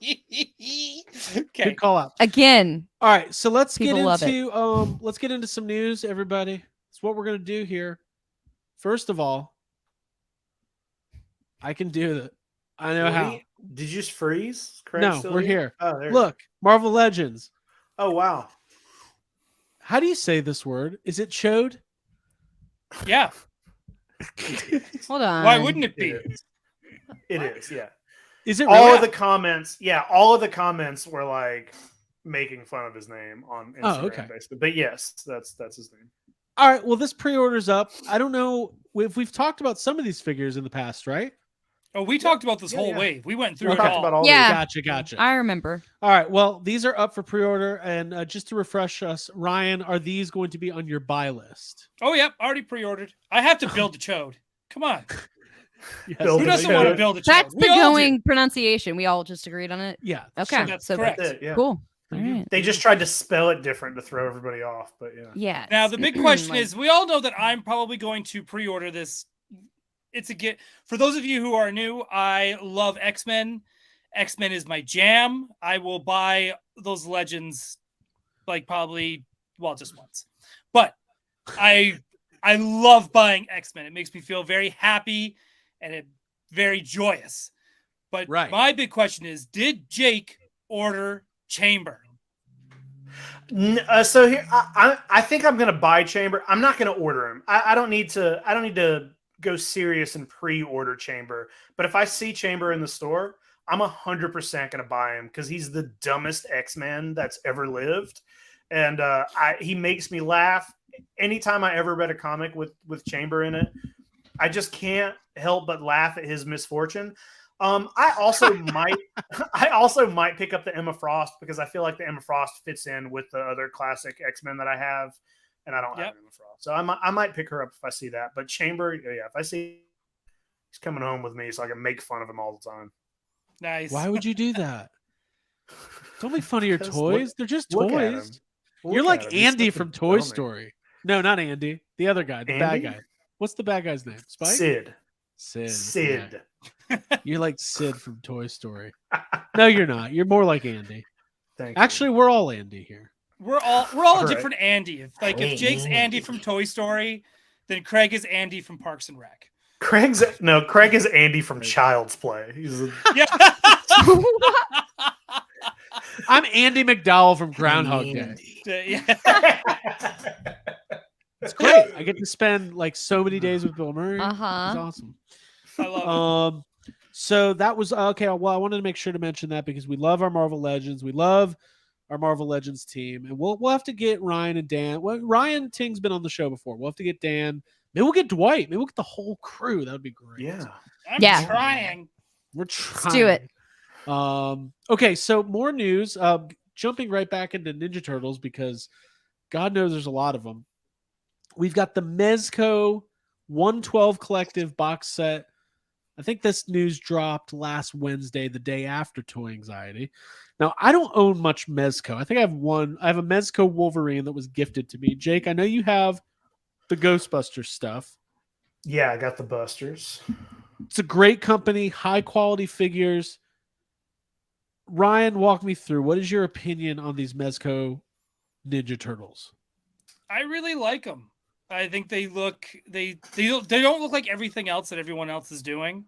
Okay. Good call out. Again. All right, so let's People love get into let's get into some news, everybody. That's what we're gonna do here. First of all, I can do it. I know how. Did you just freeze? Craig No, still we're here. Oh, there. Look, Marvel Legends. Oh, wow. How do you say this word? Is it chode? Yeah. Hold on. Why wouldn't it be? It is, yeah. Is it All really? of the comments, all of the comments were like making fun of his name on Instagram, okay. basically. But yes, that's his name. All right, well, this pre-order's up. I don't know if we've talked about some of these figures in the past, right? Oh, we talked about this whole yeah. wave. We went through We it talked all. about all Yeah. Gotcha. I remember. All right, well, these are up for pre-order, and just to refresh us, Ryan, are these going to be on your buy list? Oh, yep. Already pre-ordered. I have to build a chode. Come on. Yes, Build Who the doesn't chode. want to build a chode? That's We the all do. going pronunciation. We all just agreed on it. Yeah. Okay. That's so correct. That's it, yeah. Cool. All right. They just tried to spell it different to throw everybody off, but yeah. Yeah. Now, the big question Like- is, we all know that I'm probably going to pre-order this. It's a get for those of you who are new. I love X-Men. X-Men is my jam. I will buy those Legends probably just once. But I love buying X-Men. It makes me feel very happy and very joyous. But Right. my big question is, did Jake order Chamber? So here, I think I'm gonna buy Chamber. I'm not gonna order him. I don't need to go serious and pre-order Chamber. But if I see Chamber in the store, I'm 100% gonna buy him because he's the dumbest X-Man that's ever lived, and he makes me laugh anytime I ever read a comic with Chamber in it. I just can't help but laugh at his misfortune. I also might pick up the Emma Frost because I feel like the Emma Frost fits in with the other classic X-Men that I have, and I don't have Emma Frost, so I might pick her up if I see that. But Chamber, yeah, if I see he's coming home with me, so I can make fun of him all the time. Nice. Why would you do that? Don't make fun of your Because toys. They're just look at him. toys. Look You're at like him. He's Andy such a from Toy dummy. Story. No, not Andy. The other guy, the bad Andy? guy. What's the bad guy's name? Spike? Sid. Sid. Yeah. You're like Sid from Toy Story. No, you're not. You're more like Andy. Thank you. Actually, we're all Andy here. We're all All a right. different Andy. If Jake's Andy from Toy Story, then Craig is Andy from Parks and Rec. Craig is Andy from Child's Play. He's Yeah. I'm Andy McDowell from Groundhog Day. Yeah. It's great. I get to spend like so many days with Bill Murray. Uh-huh. It's awesome. I love So that was okay. Well, I wanted to make sure to mention that because we love our Marvel Legends. We love our Marvel Legends team, and we'll have to get Ryan and Dan. Well, Ryan Ting's been on the show before. We'll have to get Dan. Maybe we'll get Dwight. Maybe we'll get the whole crew. That would be great. yeah. I'm Yeah. trying. We're trying. Let's do it. Okay, so more news. Jumping right back into Ninja Turtles because God knows there's a lot of them. We've got the Mezco 112 collective box set I think this news dropped last Wednesday, the day after Toy Anxiety. Now, I don't own much Mezco. I think I have one. I have a Mezco Wolverine that was gifted to me. Jake, I know you have the Ghostbusters stuff. Yeah, I got the Busters. It's a great company, high quality figures. Ryan, walk me through. What is your opinion on these Mezco Ninja Turtles? I really like them. I think they don't look like everything else that everyone else is doing.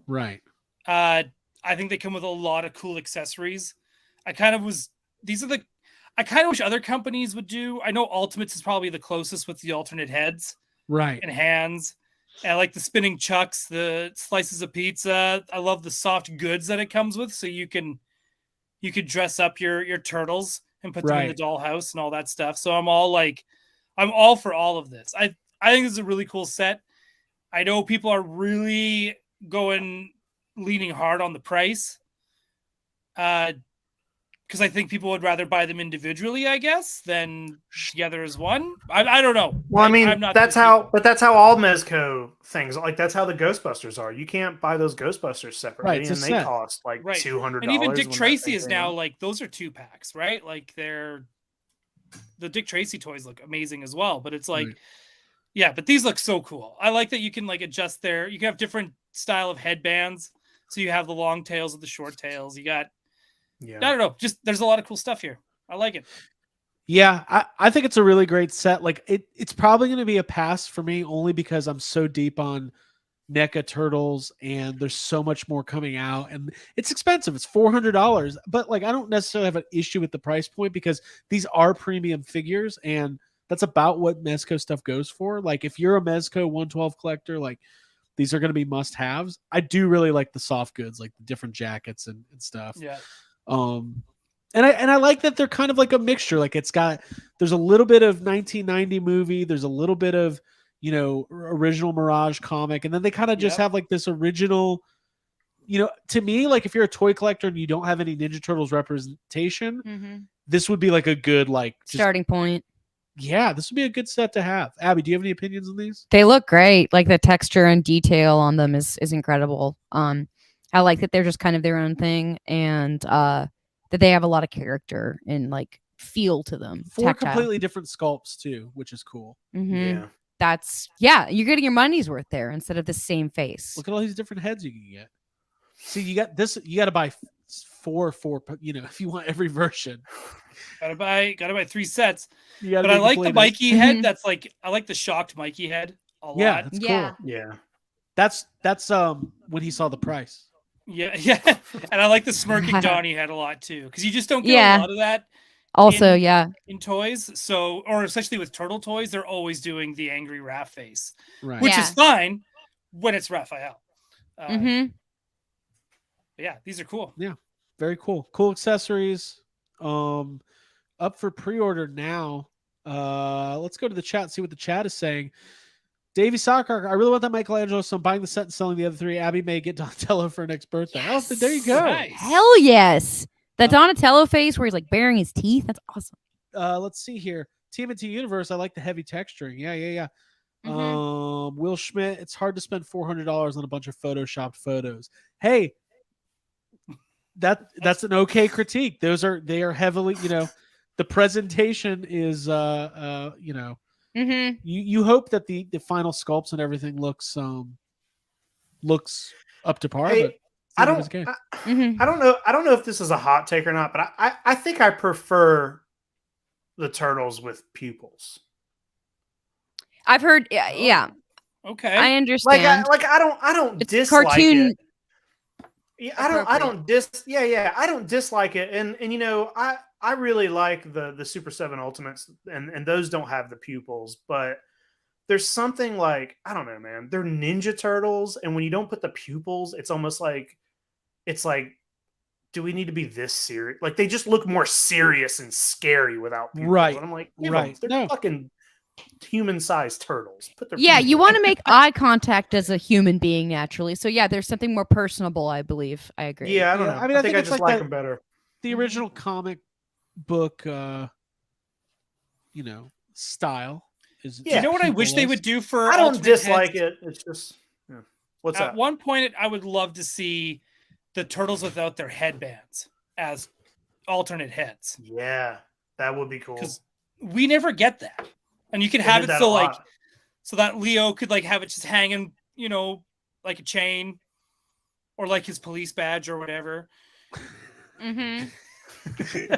Right. I think they come with a lot of cool accessories. I kind of wish other companies would do. I know Ultimates is probably the closest with the alternate heads, right, and hands. And I like the spinning chucks, the slices of pizza. I love the soft goods that it comes with, so you could dress up your turtles and put them in the dollhouse and all that stuff. So I'm all for all of this. I think this is a really cool set. I know people are really leaning hard on the price. Because I think people would rather buy them individually, I guess, than together as one. I don't know. Well, I mean, that's how all Mezco things, like that's how the Ghostbusters are. You can't buy those Ghostbusters separately, and they cost like $200. And even Dick Tracy is now like, those are 2-packs, right? Like the Dick Tracy toys look amazing as well, but it's like, yeah, but these look so cool. I like that you can like adjust you can have different style of headbands. So you have the long tails with the short tails. You got, I don't know. Just there's a lot of cool stuff here. I like it. Yeah, I think it's a really great set. Like it's probably going to be a pass for me only because I'm so deep on NECA Turtles and there's so much more coming out and it's expensive. It's $400, but like I don't necessarily have an issue with the price point because these are premium figures and that's about what Mezco stuff goes for. Like if you're a Mezco 112 collector, like these are going to be must-haves. I do really like the soft goods, like the different jackets and stuff. Yeah. And I like that they're kind of like a mixture. Like there's a little bit of 1990 movie, there's a little bit of, original Mirage comic, and then they kind of just have like this original, to me, like if you're a toy collector and you don't have any Ninja Turtles representation, this would be like a good starting point. Yeah, this would be a good set to have. Abby, do you have any opinions on these? They look great. Like the texture and detail on them is incredible. I like that they're just kind of their own thing and that they have a lot of character and like feel to them. 4 completely different sculpts too, which is cool. Yeah. You're getting your money's worth there instead of the same face. Look at all these different heads you can get. See, you got this, you got to buy four, if you want every version. Gotta buy 3 sets. But I like the Mikey head. That's like, I like the shocked Mikey head a lot. Yeah, that's cool. Yeah. That's when he saw the price. Yeah. And I like the smirking Donnie head a lot too. Because you just don't get a lot of that. Also, in toys. So, or especially with turtle toys, they're always doing the angry Raph face. Right. Which is fine when it's Raphael. Yeah, these are cool. Yeah. Very cool. Cool accessories. Up for pre-order now. Let's go to the chat and see what the chat is saying. Davey Soccer, I really want that Michelangelo, so I'm buying the set and selling the other 3. Abby may get Donatello for her next birthday. Yes. Oh, there you go. Nice. Hell yes. The Donatello face where he's like baring his teeth. That's awesome. Let's see here. TMNT Universe, I like the heavy texturing. Yeah. Will Schmidt, it's hard to spend $400 on a bunch of photoshopped photos. Hey, that's an okay critique. They are heavily, the presentation is you hope that the final sculpts and everything looks up to par. Hey, but I don't know if this is a hot take or not, but I think I prefer the turtles with pupils. I've heard, yeah. Okay, I understand. I don't it's dislike cartoon. it. Yeah, I don't dislike it, and I really like the Super 7 Ultimates, and those don't have the pupils, but there's something like, I don't know, man. They're Ninja Turtles, and when you don't put the pupils, it's almost like do we need to be this serious? Like they just look more serious and scary without pupils. Right. And I'm like, they're fucking human-sized turtles. Put their pupils. You want to make eye contact as a human being naturally. So there's something more personable, I believe. I agree. Yeah, I don't know. I mean, I think I just like them better. The original comic book style is. You know what I wish they would do for? I don't dislike it. It's just. What's At that? one point, I would love to see the turtles without their headbands as alternate heads. Yeah, that would be cool. Because we never get that. And you can They have did it that so a like lot. so that Leo could like have it just hanging, like a chain or like his police badge or whatever. Mm-hmm. His So you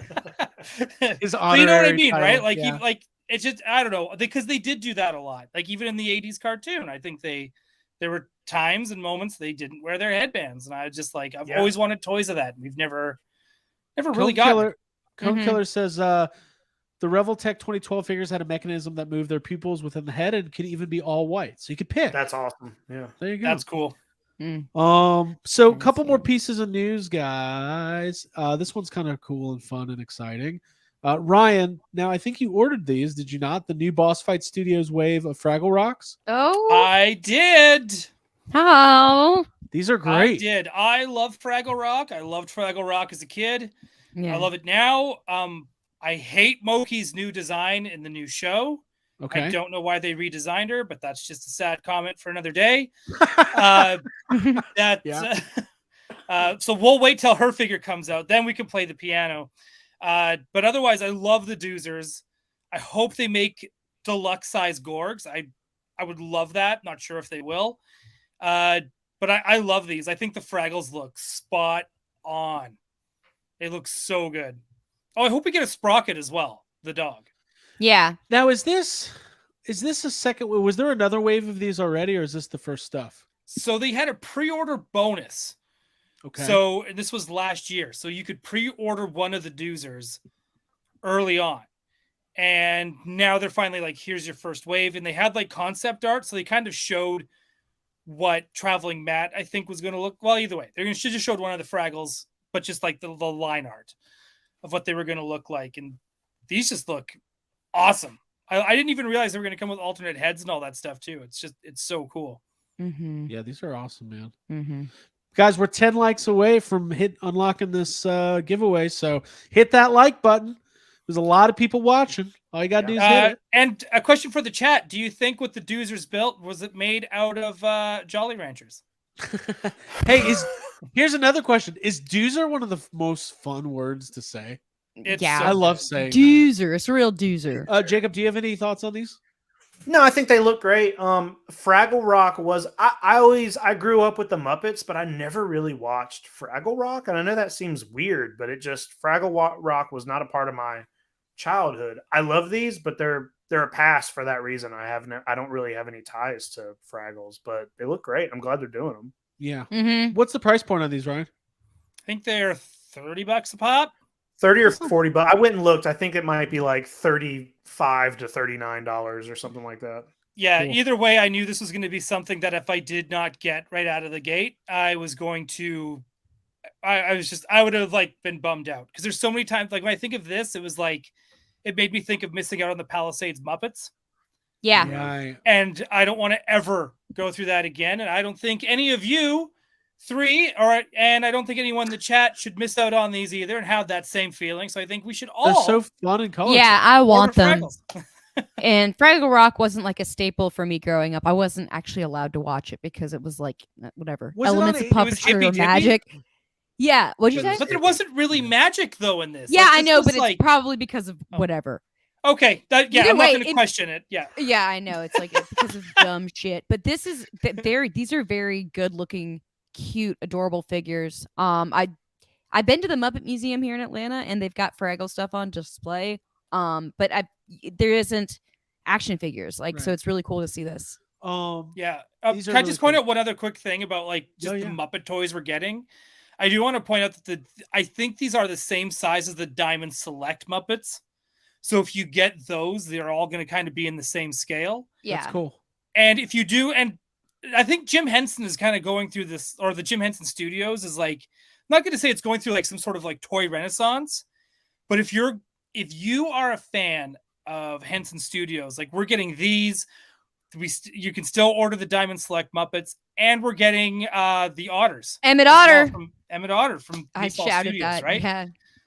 know what I honorary mean, title, right? Like, yeah. like it's just I don't know, because they did do that a lot. Like even in the '80s cartoon, I think there were times and moments they didn't wear their headbands, and I was just like, I've Yeah. always wanted toys of that. And we've never really Cone got Killer, Cone Mhm. Killer says the Reveltech 2012 figures had a mechanism that moved their pupils within the head and could even be all white. So you could pick. That's awesome. Yeah. There you go. That's cool. So a Nice, couple more yeah. pieces of news, guys. This one's kind of cool and fun and exciting. Ryan, now I think you ordered these, did you not? The new Boss Fight Studios wave of Fraggle Rocks. Oh, I did. how? These are I great. did. I love Fraggle Rock. I loved Fraggle Rock as a kid. Yeah. I love it now. I hate Moki's new design in the new show. Okay. I don't know why they redesigned her, but that's just a sad comment for another day. Uh, that Yeah. So we'll wait till her figure comes out, then we can play the piano. But otherwise, I love the Doozers. I hope they make deluxe size Gorgs. I would love that. Not sure if they will. But I love these. I think the Fraggles look spot on. They look so good. Oh, I hope we get a Sprocket as well, the dog. Yeah. Now is this a second? Was there another wave of these already, or is this the first stuff? So they had a pre-order bonus. Okay. So this was last year. So you could pre-order one of the Doozers early on. And now they're finally like, here's your first wave. And they had like concept art. So they kind of showed what Traveling Matt, I think, was going to look. Well, either way, they're going to just showed one of the Fraggles, but just like the line art of what they were going to look like. And these just look awesome. I didn't even realize they were going to come with alternate heads and all that stuff too. It's so cool. Mm-hmm. Yeah, these are awesome, man. Mm-hmm. Guys, we're 10 likes away from unlocking this giveaway. So hit that like button. There's a lot of people watching. All you got to do is hit it. And a question for the chat. Do you think what the Doozers built, was it made out of Jolly Ranchers? Hey, here's another question. Is doozer one of the most fun words to say? It's Yeah. so I love good. saying Doozer. It's a real doozer. that. Jacob, do you have any thoughts on these? No, I think they look great. Fraggle Rock was I grew up with the Muppets, but I never really watched Fraggle Rock, and I know that seems weird, but Fraggle Rock was not a part of my childhood. I love these, but they're a pass for that reason. I don't really have any ties to Fraggles, but they look great. I'm glad they're doing them. Yeah. Mm-hmm. What's the price point on these, Ryan? I think they're $30 a pop. 30 or 40 bucks. I went and looked. I think it might be like $35 to $39 or something like that. Yeah, Cool. Either way, I knew this was going to be something that if I did not get right out of the gate, I was going to I would have like been bummed out, because there's so many times, like when I think of this, it was like it made me think of missing out on the Palisades Muppets. Yeah. Right. And I don't want to ever go through that again. And I don't think any of you three, and I don't think anyone in the chat should miss out on these either and have that same feeling. So I think we should They're all so fun and colorful. Yeah, I want order them. Fraggles. And Fraggle Rock wasn't like a staple for me growing up. I wasn't actually allowed to watch it because it was like whatever Was it on elements of a- it was puppetry or hippy-dippy? magic. Yeah, what'd you say? But there wasn't really magic though in this. Yeah, Like, I this know, was but like, it's probably because of whatever. okay. Either I'm way, not going to it- question it. Yeah. Yeah, I know it's like it's because of dumb shit. But this is these are very good looking, cute, adorable figures. I've been to the Muppet Museum here in Atlanta, and they've got Fraggle stuff on display. But there isn't action figures, like so Right. it's really cool to see this. Yeah. These Can are I really just point cool. out one other quick thing about like just Yeah, the yeah. Muppet toys we're getting? I do want to point out that I think these are the same size as the Diamond Select Muppets. So if you get those, they're all going to kind of be in the same scale. Yeah, That's cool. And if you do, and I think Jim Henson is kind of going through this, or the Jim Henson Studios is like, I'm not going to say it's going through like some sort of like toy renaissance, but if you are a fan of Henson Studios, like we're getting these, you can still order the Diamond Select Muppets, and we're getting the Otters. Emmett as well Otter. from Emmett Otter from I Meatball shouted Studios, that. right? Yeah.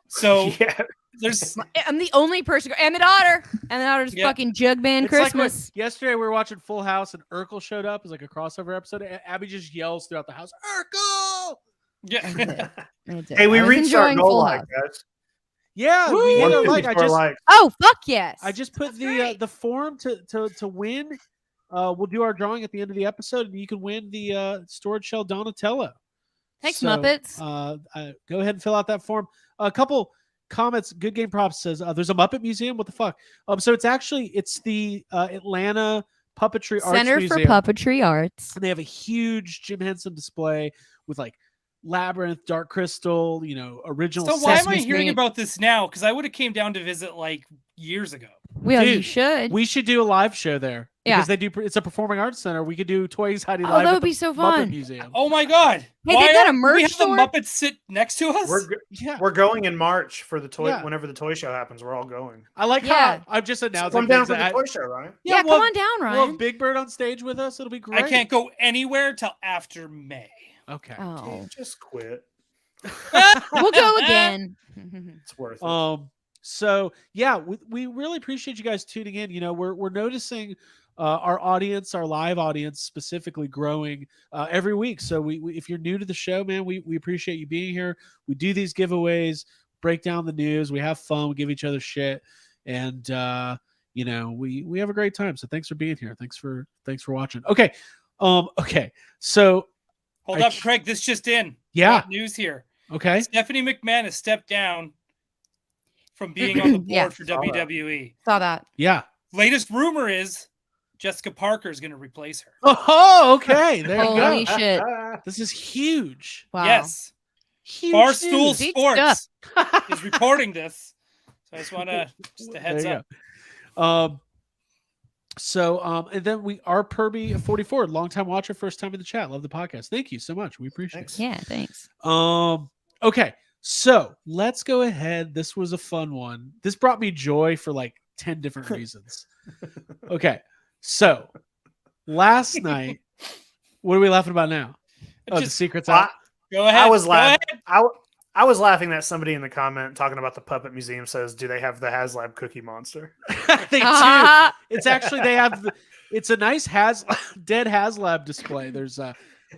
So Yeah. There's I'm the only person. And the daughter. And the daughter's Yeah. fucking Jug Band It's like when- Christmas. yesterday we were watching Full House and Urkel showed up as like a crossover episode. And Abby just yells throughout the house, Urkel! yeah. Hey, we I was reached our enjoying goal, Full like House. guys. Yeah, we hit our like. 154 likes. Oh, fuck yes. I just put That's great. the form to win. We'll do our drawing at the end of the episode, and you can win the storage shell Donatello. Thanks, Muppets. Go ahead and fill out that form. A couple comments. Good Game Props says there's a Muppet Museum. What the fuck? So it's the Atlanta Puppetry Arts Center for Museum. Puppetry Arts. And they have a huge Jim Henson display with like Labyrinth, Dark Crystal, original. So why am I Sesame hearing Street. about this now? Because I would have came down to visit like years ago. Well, you Dude, should. We should do a live show there. Yeah. Because they do. It's a performing arts center. We could do Toy Anxiety Oh, live. that at would the be so Muppet fun. Museum. Oh my god! Hey, Why they got a are- we merch have the store? Muppets sit next to us? Yeah. We're going in March for the toy. Yeah. Whenever the toy show happens, we're all going. I like Yeah. how I've just announced. Come down for the toy show, right? Yeah, we'll come have- on down, We'll Ryan. have Big Bird on stage with us. It'll be great. I can't go anywhere till after May. Okay. Oh, Dude, just quit. we'll go again. It's worth it. So yeah, we really appreciate you guys tuning in. We're noticing our audience, our live audience specifically, growing every week. So we if you're new to the show, man, we appreciate you being here. We do these giveaways, break down the news, we have fun, we give each other shit, and we have a great time. So thanks for being here. Thanks for watching. Okay. Okay. So Hold up, Craig. This just in. Yeah. Hot news here. okay. Stephanie McMahon has stepped down from being on the board Yeah. for WWE. Saw that. Yeah. Latest rumor is Jessica Parker is going to replace her. Oh, okay. There you Holy go. shit. This is huge. Wow. Yes. Huge Barstool news. Big Sports is reporting this. So I just want to just a heads There you up. go. And then we are Perby 44, longtime watcher, first time in the chat. Love the podcast. Thank you so much. We appreciate Thanks. Yeah, thanks. it. Okay, so let's go ahead. This was a fun one. This brought me joy for like 10 different reasons. Okay, so last night, what are we laughing about now? Oh, the Just secret's Well, out. go ahead. I was go laughing. ahead. I was laughing that somebody in the comment talking about the Puppet Museum says, "Do they have the HasLab Cookie Monster?" They do. Ah, It's actually they have. It's a nice dead HasLab display. There's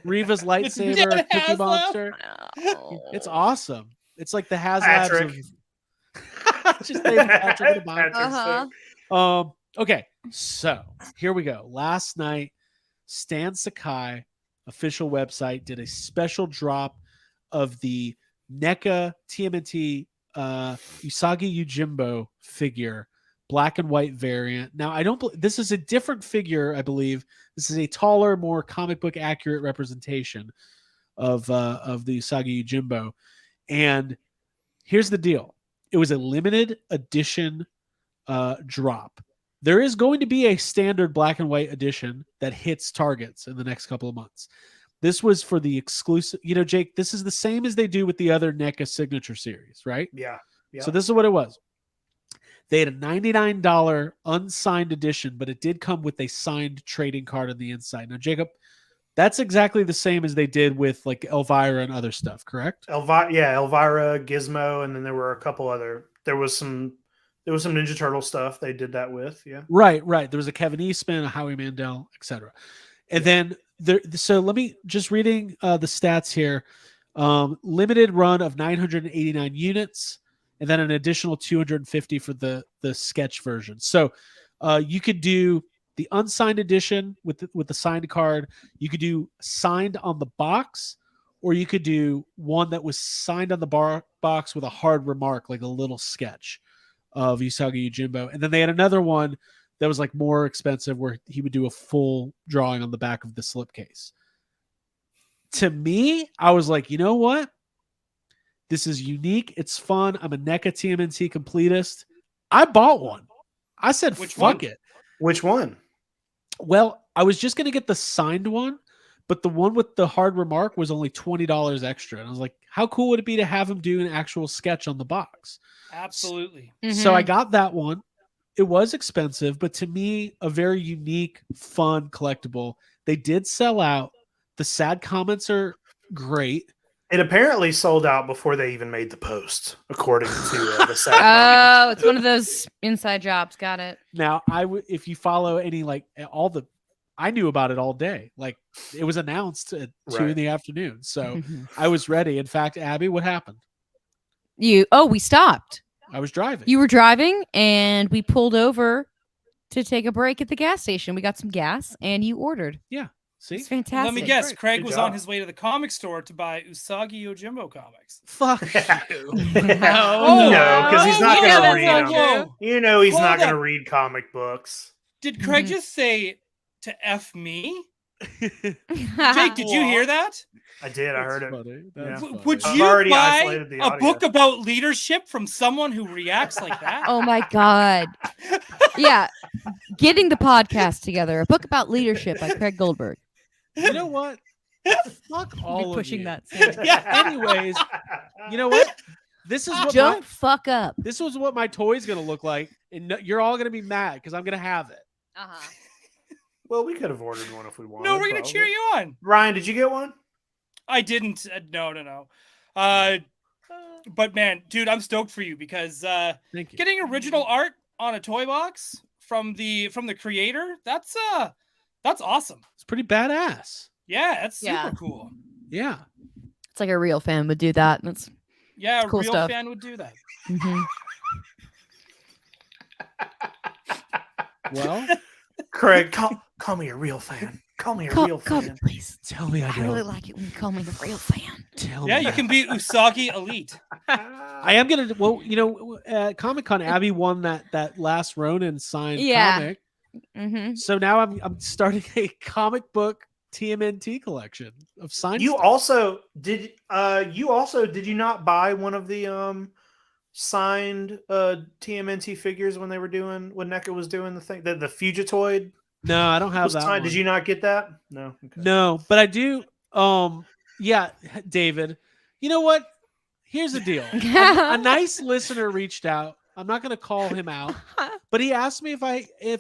Reva's lightsaber, Dead Cookie HasLab? Monster. no. It's awesome. It's like the HasLabs Patrick. of just David Patrick in the box. Patrick's Uh-huh. Okay, so here we go. Last night, Stan Sakai official website did a special drop of the NECA TMNT Usagi Yojimbo figure, black and white variant. Now, this is a different figure, I believe. This is a taller, more comic book accurate representation of the Usagi Yojimbo. And here's the deal. It was a limited edition drop. There is going to be a standard black and white edition that hits Targets in the next couple of months. This was for the exclusive, Jake, this is the same as they do with the other NECA signature series, right? Yeah. So this is what it was. They had a $99 unsigned edition, but it did come with a signed trading card on the inside. Now, Jacob, that's exactly the same as they did with like Elvira and other stuff, correct? Elvira, Gizmo, and then there were a couple other. There was some Ninja Turtle stuff they did that with. Yeah. Right. There was a Kevin Eastman, a Howie Mandel, etc. And then so let me just reading the stats here. Limited run of 989 units, and then an additional 250 for the sketch version. So you could do the unsigned edition with the signed card. You could do signed on the box, or you could do one that was signed on the box with a hard remark, like a little sketch of Usagi Yojimbo. And then they had another one that was like more expensive where he would do a full drawing on the back of the slipcase. To me, I was like, you know what? This is unique. It's fun. I'm a NECA TMNT completist. I bought one. I said, Which fuck one? it. Which one? Well, I was just going to get the signed one, but the one with the hard remark was only $20 extra. And I was like, how cool would it be to have him do an actual sketch on the box? Absolutely. So I Mhm. got that one. It was expensive, but to me, a very unique, fun collectible. They did sell out. The sad comments are great. It apparently sold out before they even made the post, according to the site. Oh, it's one of those inside jobs. Got it. Now, if you follow any I knew about it all day. Like it was announced at 2 in the afternoon, so I was ready. In fact, Abby, what happened? We stopped. I was driving. You were driving, and we pulled over to take a break at the gas station. We got some gas, and you ordered. Yeah. See? It's fantastic. Let me guess. Great. Craig Good was job. on his way to the comic store to buy Usagi Yojimbo comics. Fuck No, you. because he's not You going know to that's read not them. true. You know he's Hold not going to up. read comic books. Did Craig just say to F me? Jake, did you hear that? I did. I heard it. Funny. Yeah. That's funny. Would I've you already buy isolated the a audio. book about leadership from someone who reacts like that? Oh my God. Yeah. Getting the podcast together. A book about leadership by Craig Goldberg. You know what? Fuck all pushing of you. that. Yeah. Anyways, you know what? This is what Don't fuck up. this was what my toy's gonna look like, and you're all gonna be mad because I'm gonna have it. Uh-huh. Well, we could have ordered one if we wanted. No, we're gonna probably. cheer you on. Ryan, did you get one? I didn't. No. But man, dude, I'm stoked for you because Thank you. getting original art on a toy box from the creator, that's awesome. It's pretty badass. Yeah, that's super Yeah. cool. Yeah. It's like a real fan would do that. That's Yeah, a cool real stuff. fan would do that. mhm. Well, Craig, call me a real fan. Call me a real Call me, fan. please. tell me I I really don't. like it when you call me the real fan. Tell Yeah, me. you can be Usagi Elite. I am gonna. Well, you know, at Comic Con, Abby won that last Ronin signed Yeah. comic. Mm-hmm. So now I'm starting a comic book TMNT collection of signed. You stuff. also did. Did you not buy one of the signed TMNT figures when NECA was doing the thing, the Fugitoid No, I don't have was that. signed? one. Did you not get that? No. Okay. No, but I do. Yeah, David. You know what? Here's the deal. A nice listener reached out. I'm not going to call him out, but he asked me if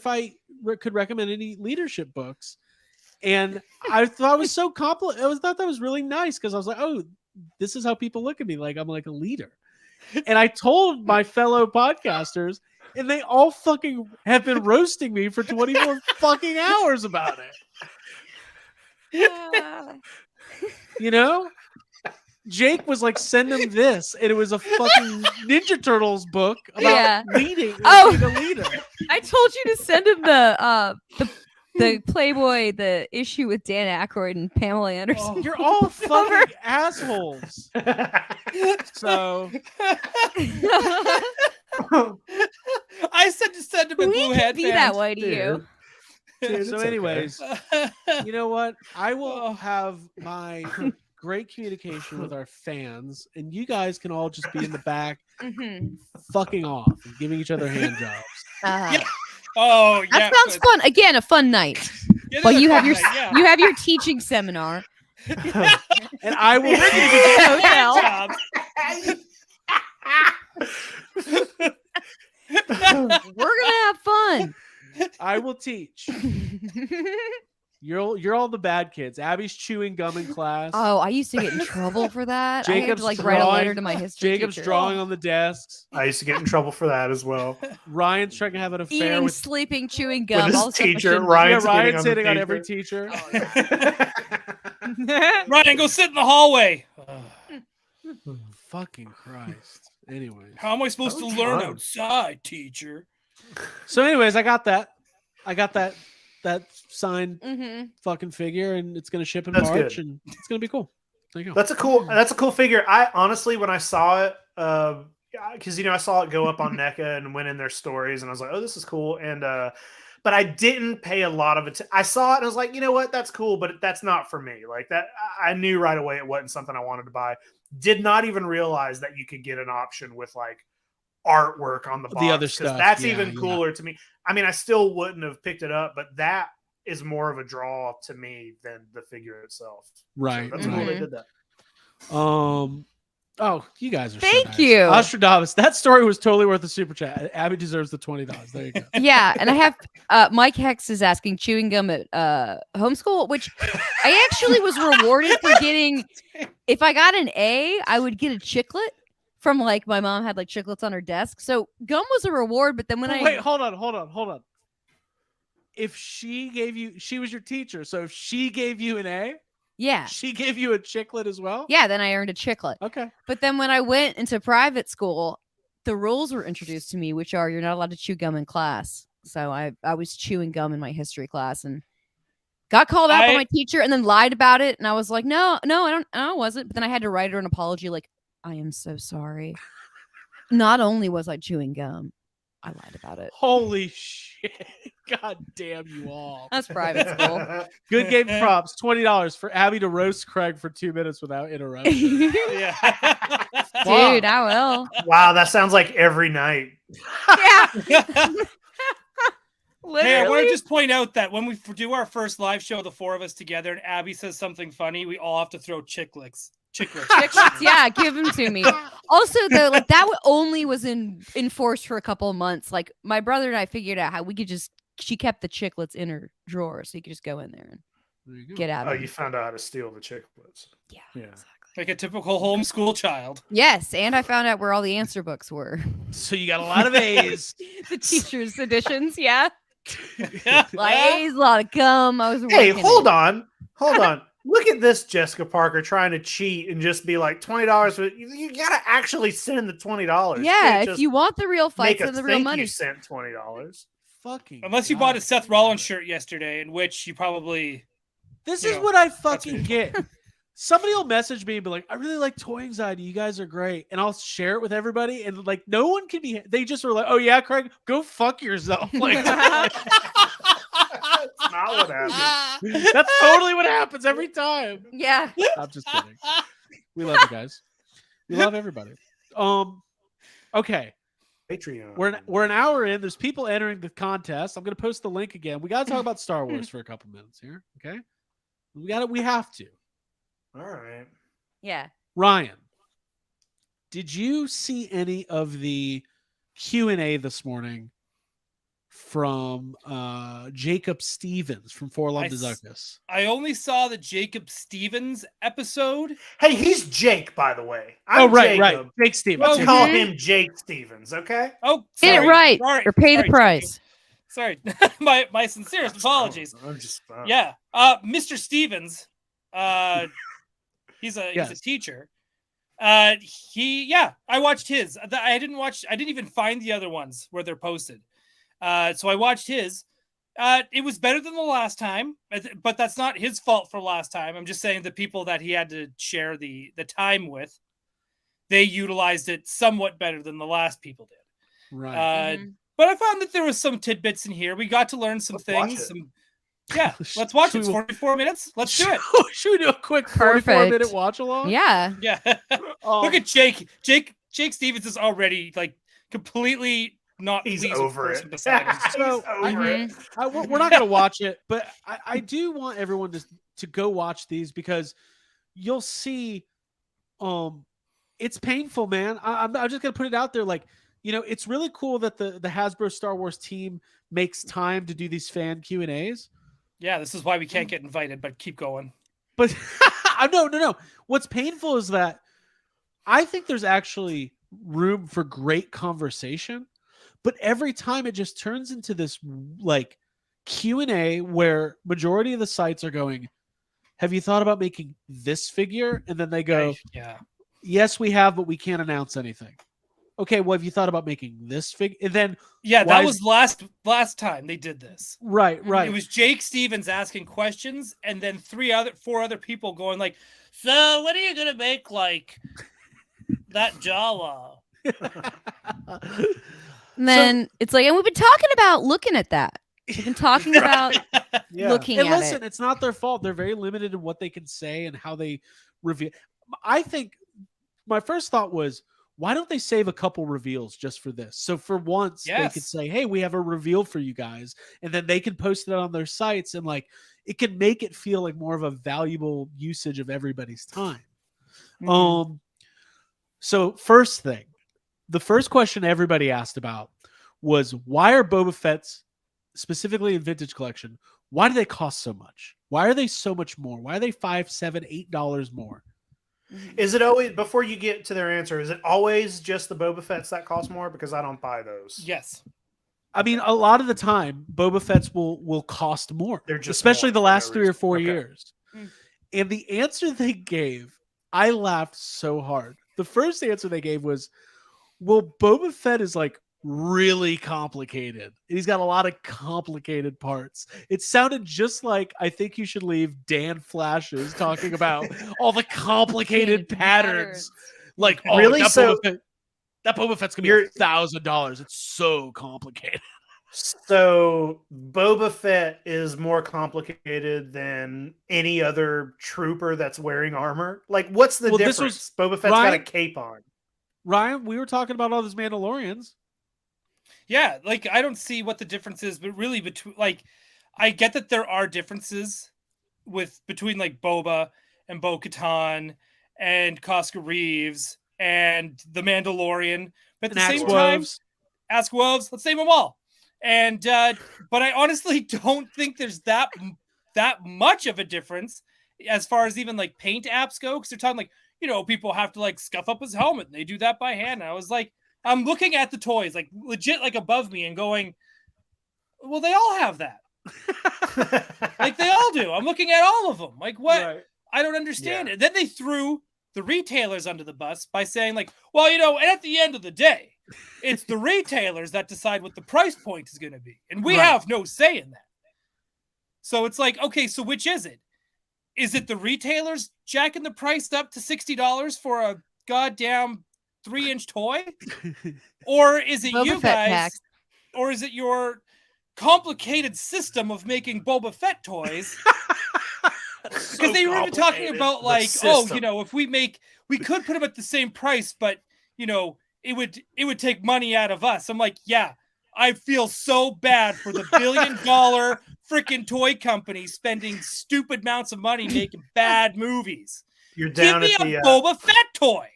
I could recommend any leadership books, and I thought it was so thought that was really nice because I was like, oh, this is how people look at me, like I'm like a leader. And I told my fellow podcasters, and they all fucking have been roasting me for 24 fucking hours about it. You know? Jake was like, send him this. And it was a fucking Ninja Turtles book about Yeah. leading. Oh. Being a leader. I told you to send him the Playboy, the issue with Dan Aykroyd and Pamela Anderson. You're all fucking assholes. So I said to send him a We blue can headband. be that way to you. Dude, so it's anyways, you know what? I will Oh. have my great communication with our fans, and you guys can all just be in the back Mhm. fucking off and giving each other hand jobs. Yeah. Oh, yeah. That sounds fun. Again, a fun night. Yeah, Well, that's you have fun, your right? Yeah. you have your teaching seminar. And I will Hotel. We're gonna have fun. I will teach. You're all the bad kids. Abby's chewing gum in class. Oh, I used to get in trouble for that. I had Jacob's to like write a letter drawing- to my history Jacob's teacher. drawing on the desks. I used to get in trouble for that as well. Ryan's trying to have an affair Eating, with sleeping, chewing With gum. his all the stuff I teacher, shouldn't do. Ryan's Ryan's hitting hitting on the every teacher. teacher. Ryan, go sit in the hallway. Fucking Christ. Anyways. How am I supposed to That was learn fun. outside, teacher? So anyways, I got that signed Mhm. fucking figure, and it's gonna ship in That's March, good. and it's gonna be cool. There you go. That's a cool figure. I honestly, when I saw it, because I saw it go up on NECA and went in their stories, and I was like, oh, this is cool. And but I didn't pay a lot of it. I saw it and I was like, you know what, that's cool, but that's not for me. Like that, I knew right away it wasn't something I wanted to buy. Did not even realize that you could get an option with like artwork on the box. The other 'cause stuff, That's yeah, even yeah. cooler to me. I mean, I still wouldn't have picked it up, but that is more of a draw to me than the figure itself. So Right. that's right. cool they did that. Oh, you guys are Thank so nice. you. Ostradamus. That story was totally worth the super chat. Abby deserves the $20. There you go. Yeah, and I have Mike Hex is asking chewing gum at homeschool, which I actually was rewarded for getting if I got an A, I would get a chiclet from like my mom had like chiclets on her desk. So gum was a reward, but then when Wait, hold on. If she gave you, she was your teacher, so if she gave you an A, yeah. she gave you a chiclet as well? Yeah, then I earned a chiclet. Okay. But then when I went into private school, the rules were introduced to me, which are you're not allowed to chew gum in class. So I was chewing gum in my history class and got called out by my teacher and then lied about it. And I was like, no, I wasn't. But then I had to write her an apology like, I am so sorry. Not only was I chewing gum, I lied about it. Holy shit. God damn you all. That's private school. Good game props. $20 for Abby to roast Craig for 2 minutes without interruption. Yeah. Dude, I will. Wow, that sounds like every night. Yeah. Hey, I want Literally. to just point out that when we do our first live show, the four of us together, and Abby says something funny, we all have to throw chiclets. Chiclets, yeah, give them to me. Also, though, like that only was in force for a couple of months. Like my brother and I figured out how we could just. She kept the chiclets in her drawer, so you could just go in there and get out. Oh, you found out how to steal the chiclets. Yeah. Exactly. Like a typical homeschool child. Yes, and I found out where all the answer books were. So you got a lot of A's. The teacher's editions, yeah. Yeah. A lot of A's, a lot of gum. I was Hey, working hold it. on. Look at this Jessica Parker trying to cheat and just be like $20. You gotta actually send the $20. Yeah, if you want the real fights and the real money. You sent $20. Fucking Unless you bought a Seth Rollins shirt yesterday, in which you probably. This You is know, what I fucking get. Somebody will message me and be like, I really like Toy Anxiety. You guys are great. And I'll share it with everybody. And like, no one can be, they just were like, oh yeah, Craig, go fuck yourself. Like, That's not what happened. that's totally what happens every time. Yeah. I'm just kidding. We love you guys. We love everybody. Okay. Patreon. We're an hour in. There's people entering the contest. I'm gonna post the link again. We gotta talk about Star Wars for a couple minutes here. Okay. We have to. All right. Yeah. Ryan, did you see any of the Q&A this morning from Jacob Stevens from Forlom Dezuckus? I only saw the Jacob Stevens episode. Hey, he's Jake, by the way. I'm right. Jacob. Jake Stevens. Let's call him Jake Stevens, okay? Oh, Get sorry. it right Sorry. or pay the Sorry, price. Sorry. my sincerest apologies. I'm just Yeah. Mr. Stevens, he's a teacher. I watched his. I didn't even find the other ones where they're posted. So I watched his. It was better than the last time, but that's not his fault for last time. I'm just saying the people that he had to share the time with, they utilized it somewhat better than the last people did. Right. But I found that there was some tidbits in here. We got to learn some things. Let's watch it. It's 44 minutes. Let's do it. Should we do a quick Perfect. 44-minute watch along? Yeah. Yeah. Look at Jake. Jake Stevens is already like completely not. He's pleased with over the person it. beside him. He's over it. We're not going to watch it, but I do want everyone to go watch these because you'll see it's painful, man. I'm just going to put it out there. Like, you know, it's really cool that the Hasbro Star Wars team makes time to do these fan Q&As. Yeah, this is why we can't get invited, but keep going. But no. What's painful is that I think there's actually room for great conversation, but every time it just turns into this like Q&A where majority of the sites are going, have you thought about making this figure? And then they go, yes, we have, but we can't announce anything. Okay, well, have you thought about making this figure? And then that was last time they did this. Right. It was Jake Stevens asking questions, and then four other people going like, "So, when are you gonna make like that Jawa?" And then it's like, and we've been talking about looking at that. We've been talking about looking and at listen, it. it's not their fault. They're very limited in what they can say and how they reveal. I think my first thought was, why don't they save a couple reveals just for this? So for once they could say, hey, we have a reveal for you guys. And then they can post it on their sites and like, it can make it feel like more of a valuable usage of everybody's time. Mm-hmm. So first thing, the first question everybody asked about was, why are Boba Fett's, specifically in Vintage Collection, why do they cost so much? Why are they so much more? Why are they $5, $7, $8 more? Is it always, before you get to their answer, is it always just the Boba Fett's that cost more? Because I don't buy those. Yes. I mean, a lot of the time, Boba Fett's will cost more, They're just especially more the for last no 3 or reason. 4 Okay. years. Mm. And the answer they gave, I laughed so hard. The first answer they gave was, well, Boba Fett is like really complicated. He's got a lot of complicated parts. It sounded just like I think you should leave Dan Flashes talking about all the complicated patterns. Like, oh, Really? that Boba Fett's gonna be $1,000. It's so complicated. So Boba Fett is more complicated than any other trooper that's wearing armor. Like, what's the Well, this difference? was- Boba Fett's got a cape on. Ryan, we were talking about all these Mandalorians. Yeah, like I don't see what the difference is, but really between like I get that there are differences between like Boba and Bo-Katan and Koska Reeves and the Mandalorian, but at the same time, Ask Wolves, let's name them all. And but I honestly don't think there's that much of a difference as far as even like paint apps go, because they're talking like, you know, people have to like scuff up his helmet and they do that by hand. And I was like, I'm looking at the toys like legit like above me and going, well, they all have that. Like they all do. I'm looking at all of them. Like what? Right. I don't understand it. Then they threw the retailers under the bus by saying like, well, you know, and at the end of the day, it's the retailers that decide what the price point is going to be. And we have no say in that. So it's like, okay, so which is it? Is it the retailers jacking the price up to $60 for a goddamn 3-inch toy? Or is it Boba you Fett guys? packs. Or is it your complicated system of making Boba Fett toys? Because they were even talking about like, oh, you know, if we could put them at the same price, but you know, it would take money out of us. I'm like, yeah, I feel so bad for the $1 billion freaking toy company spending stupid amounts of money making bad movies. You're down Give at me the a Boba Fett toy.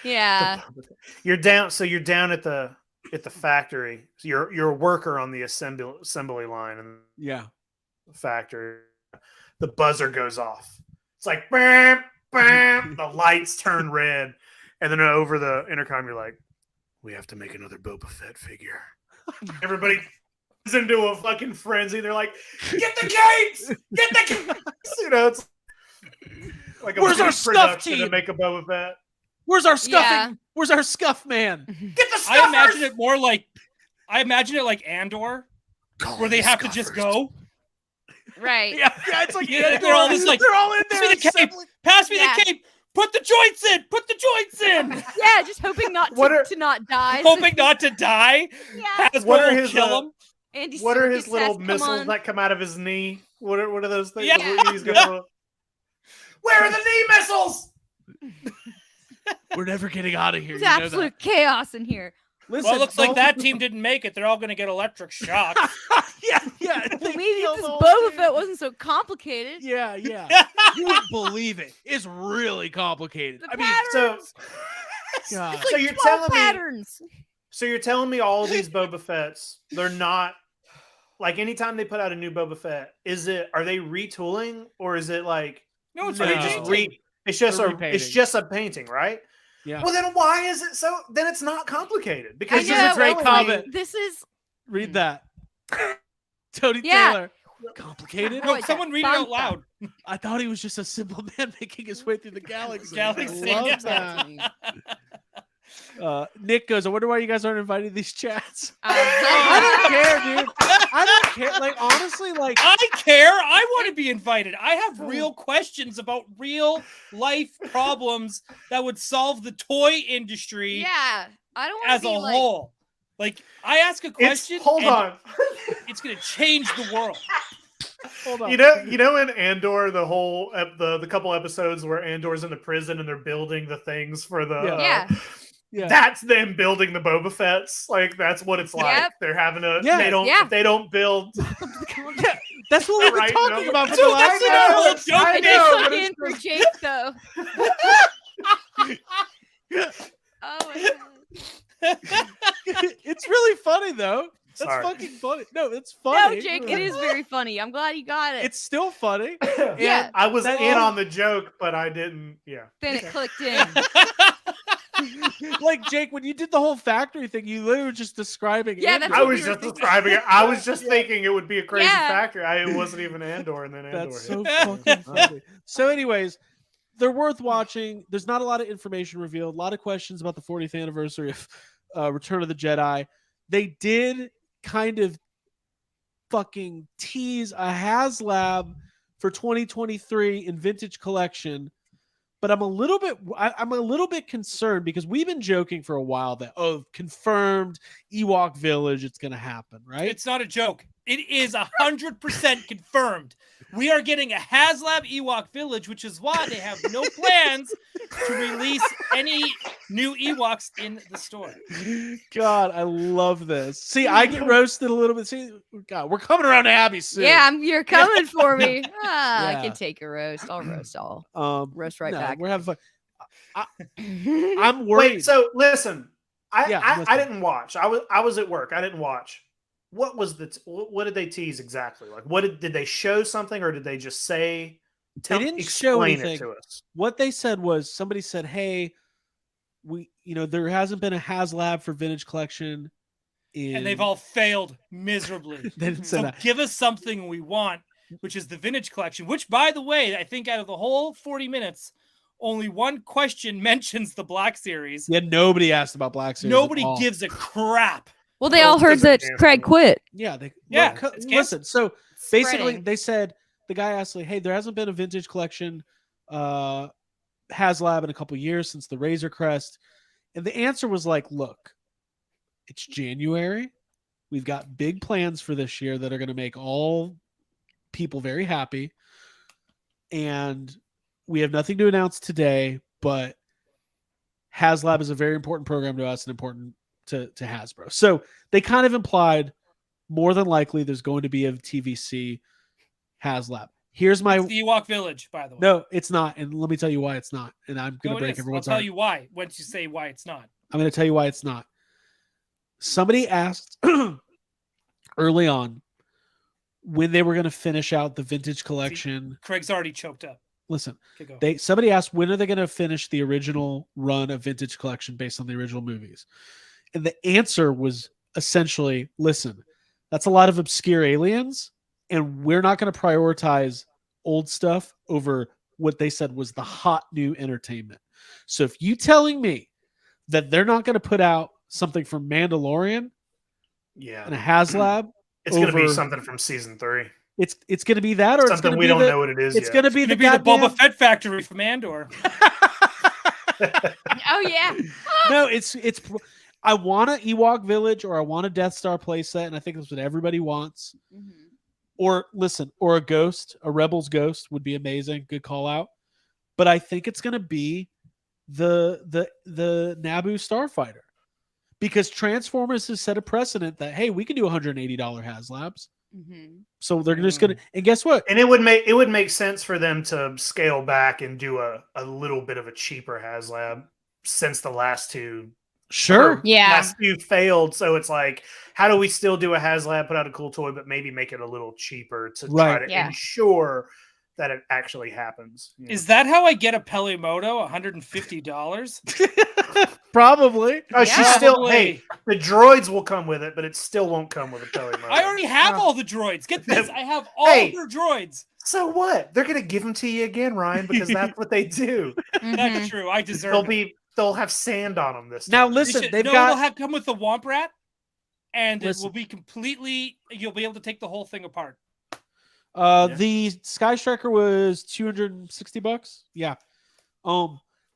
Yeah. You're down. So you're down at the factory. So you're a worker on the assembly line in Yeah. the factory. The buzzer goes off. It's like bam, bam. The lights turn red, and then over the intercom, you're like, "We have to make another Boba Fett figure." Everybody is into a fucking frenzy. They're like, "Get the capes! Get the capes!" You know, it's like a Where's our big stuff production team? to make a Boba Fett. Where's our stuffing? Yeah. Where's our scuff man? Get the stuffers! I imagine it like Andor, where they have to just go. Right. Yeah, it's like They're all just like, they're all in pass there. me the cape. Pass me Yeah. the cape. Put the joints in. Put the joints in. Yeah, just hoping not to not die. Hoping not to die. Yeah. Hasbro What are will his, kill him. Andy What are his Serkis little has come missiles on. that come out of his knee? What are those things? Yeah. He's got Where are the knee missiles? We're never getting out of here. There's You know absolute chaos in here. Listen, Well, it looks like Boba- that team didn't make it. They're all going to get electric shock. yeah. Well, they maybe if killed this the whole Boba team. Fett wasn't so complicated. Yeah. You wouldn't believe it. It's really complicated. The I mean, patterns. God. It's like So you're 12 telling me- patterns. So you're telling me all these Boba Fetts, they're not like anytime they put out a new Boba Fett, are they retooling or is it like No, it's are they No. just repainting. They're it's just a painting, right? Yeah. Well, then why is it so? Then it's not complicated I because This is a know, great well, comment. This is Read that. Tony Yeah. Taylor. Complicated? No, Like someone that read it out banter. loud. I thought he was just a simple man making his way through the galaxy. Galaxy, I love yeah. that. Nick goes, I wonder why you guys aren't invited to these chats. uh, I don't care, dude. I don't care. Like, honestly, like, I care. I want to be invited. I have real questions about real life problems that would solve the toy industry yeah. I don't want as to a be like, whole. Like, I ask a question. Hold and on. It's going to change the world. hold on. You know, in Andor, the whole the couple episodes where Andor's in the prison and they're building the things for the Yeah. Yeah. that's them building the Boba Fetts. Like that's what it's like. Yep. They're having a Yeah. they don't build. That's what we've been Right, talking no. about for Dude, the last that's the whole hour. joke. I I know, just but suck it's in for Jake though. Oh my god. It's really funny, though. That's Sorry. fucking funny. No, it's No, funny. Jake, it is very funny. I'm glad you got it. It's still funny. Yeah. I was That- in on the joke, but I didn't. Yeah. Then it clicked in. Like Jake, when you did the whole factory thing, you literally were just describing. Yeah, Andor. that's I what was we were just thinking. describing it. I was just thinking it would be a crazy Yeah. factory. It wasn't even Andor, and then Andor. That's hit. so fucking funny. So, anyways, they're worth watching. There's not a lot of information revealed. A lot of questions about the 40th anniversary of Return of the Jedi. They did kind of fucking tease a HasLab for 2023 in Vintage Collection. But I'm a little bit concerned because we've been joking for a while that confirmed Ewok Village, it's going to happen, right? It's not a joke. It is 100% confirmed. We are getting a HasLab Ewok Village, which is why they have no plans to release any new Ewoks in the store. God, I love this. See, I get roasted a little bit. See, God, we're coming around to Abby soon. Yeah, you're coming for me. I Yeah. can take a roast. I'll roast all. Roast right no, back. We're having fun. I'm worried. Wait, so listen, Yeah, I listen. didn't watch. I was at work. I didn't watch. What was what did they tease exactly? Like, did they show something, or did they just say? They didn't show explain anything. it to us. What they said was somebody said, "Hey, there hasn't been a HasLab for Vintage Collection." And they've all failed miserably. They didn't say So that. give us something we want, which is the Vintage Collection, which, by the way, I think out of the whole 40 minutes, only one question mentions the Black Series. Yeah, nobody asked about Black Series. at Nobody all. gives a crap. Well, they Well, all it's heard 'cause they that canceled Craig it. quit. Yeah, Yeah, well, it's listen. So basically, Spreading. they said the guy asked, like, "Hey, there hasn't been a Vintage Collection HasLab in a couple years since the Razor Crest," and the answer was like, "Look, it's January. We've got big plans for this year that are going to make all people very happy, and we have nothing to announce today, but HasLab is a very important program to us and important to Hasbro." So they kind of implied more than likely there's going to be a TVC HasLab. Here's my It's the Ewok Village, by the way. no, it's not, and let me tell you why it's not. And I'm going No, to it break is. I'll everyone's tell heart. you why once you say why it's not. I'm going to tell you why it's not. Somebody asked early on when they were going to finish out the Vintage Collection. Craig's already choked up. Listen, Okay, go. somebody asked when are they going to finish the original run of Vintage Collection based on the original movies, and the answer was essentially, listen, that's a lot of obscure aliens, and we're not going to prioritize old stuff over what they said was the hot new entertainment. So if you telling me that they're not going to put out something from Mandalorian Yeah, and a HasLab, it's going to be over- something from season 3. it's going to be that, or it's Something going to we be don't the, know what it is. It's yet. going to be It's the gonna be the goddamn Boba Fett factory from Andor. Oh yeah. No, it's. I want an Ewok Village or I want a Death Star playset, and I think that's what everybody wants. Or listen, or a Ghost, a Rebels Ghost would be amazing. Good call out. But I think it's going to be the Naboo Starfighter, because Transformers has set a precedent that hey, we can do $180 HasLabs. So they're just going to, and guess what? And it would make sense for them to scale back and do a little bit of a cheaper HasLab, since the last two Sure. Yeah. last few failed. So it's like, how do we still do a HasLab, put out a cool toy, but maybe make it a little cheaper to try Right. to Yeah. ensure that it actually happens? You know? Is that how I get a Pelimoto? $150? Probably. Oh, she's Yeah. still. Probably. Hey, the droids will come with it, but it still won't come with a Pelimoto. I already have all the droids. Get this. I have all Hey. their droids. So what? They're gonna give them to you again, Ryan, because that's what they do. That's true. I deserve They'll have sand on them this Now time. listen, they've it'll got come with the Womp Rat, and Listen. it will be completely. You'll be able to take the whole thing apart. Yeah. the Sky Striker was $260. Yeah.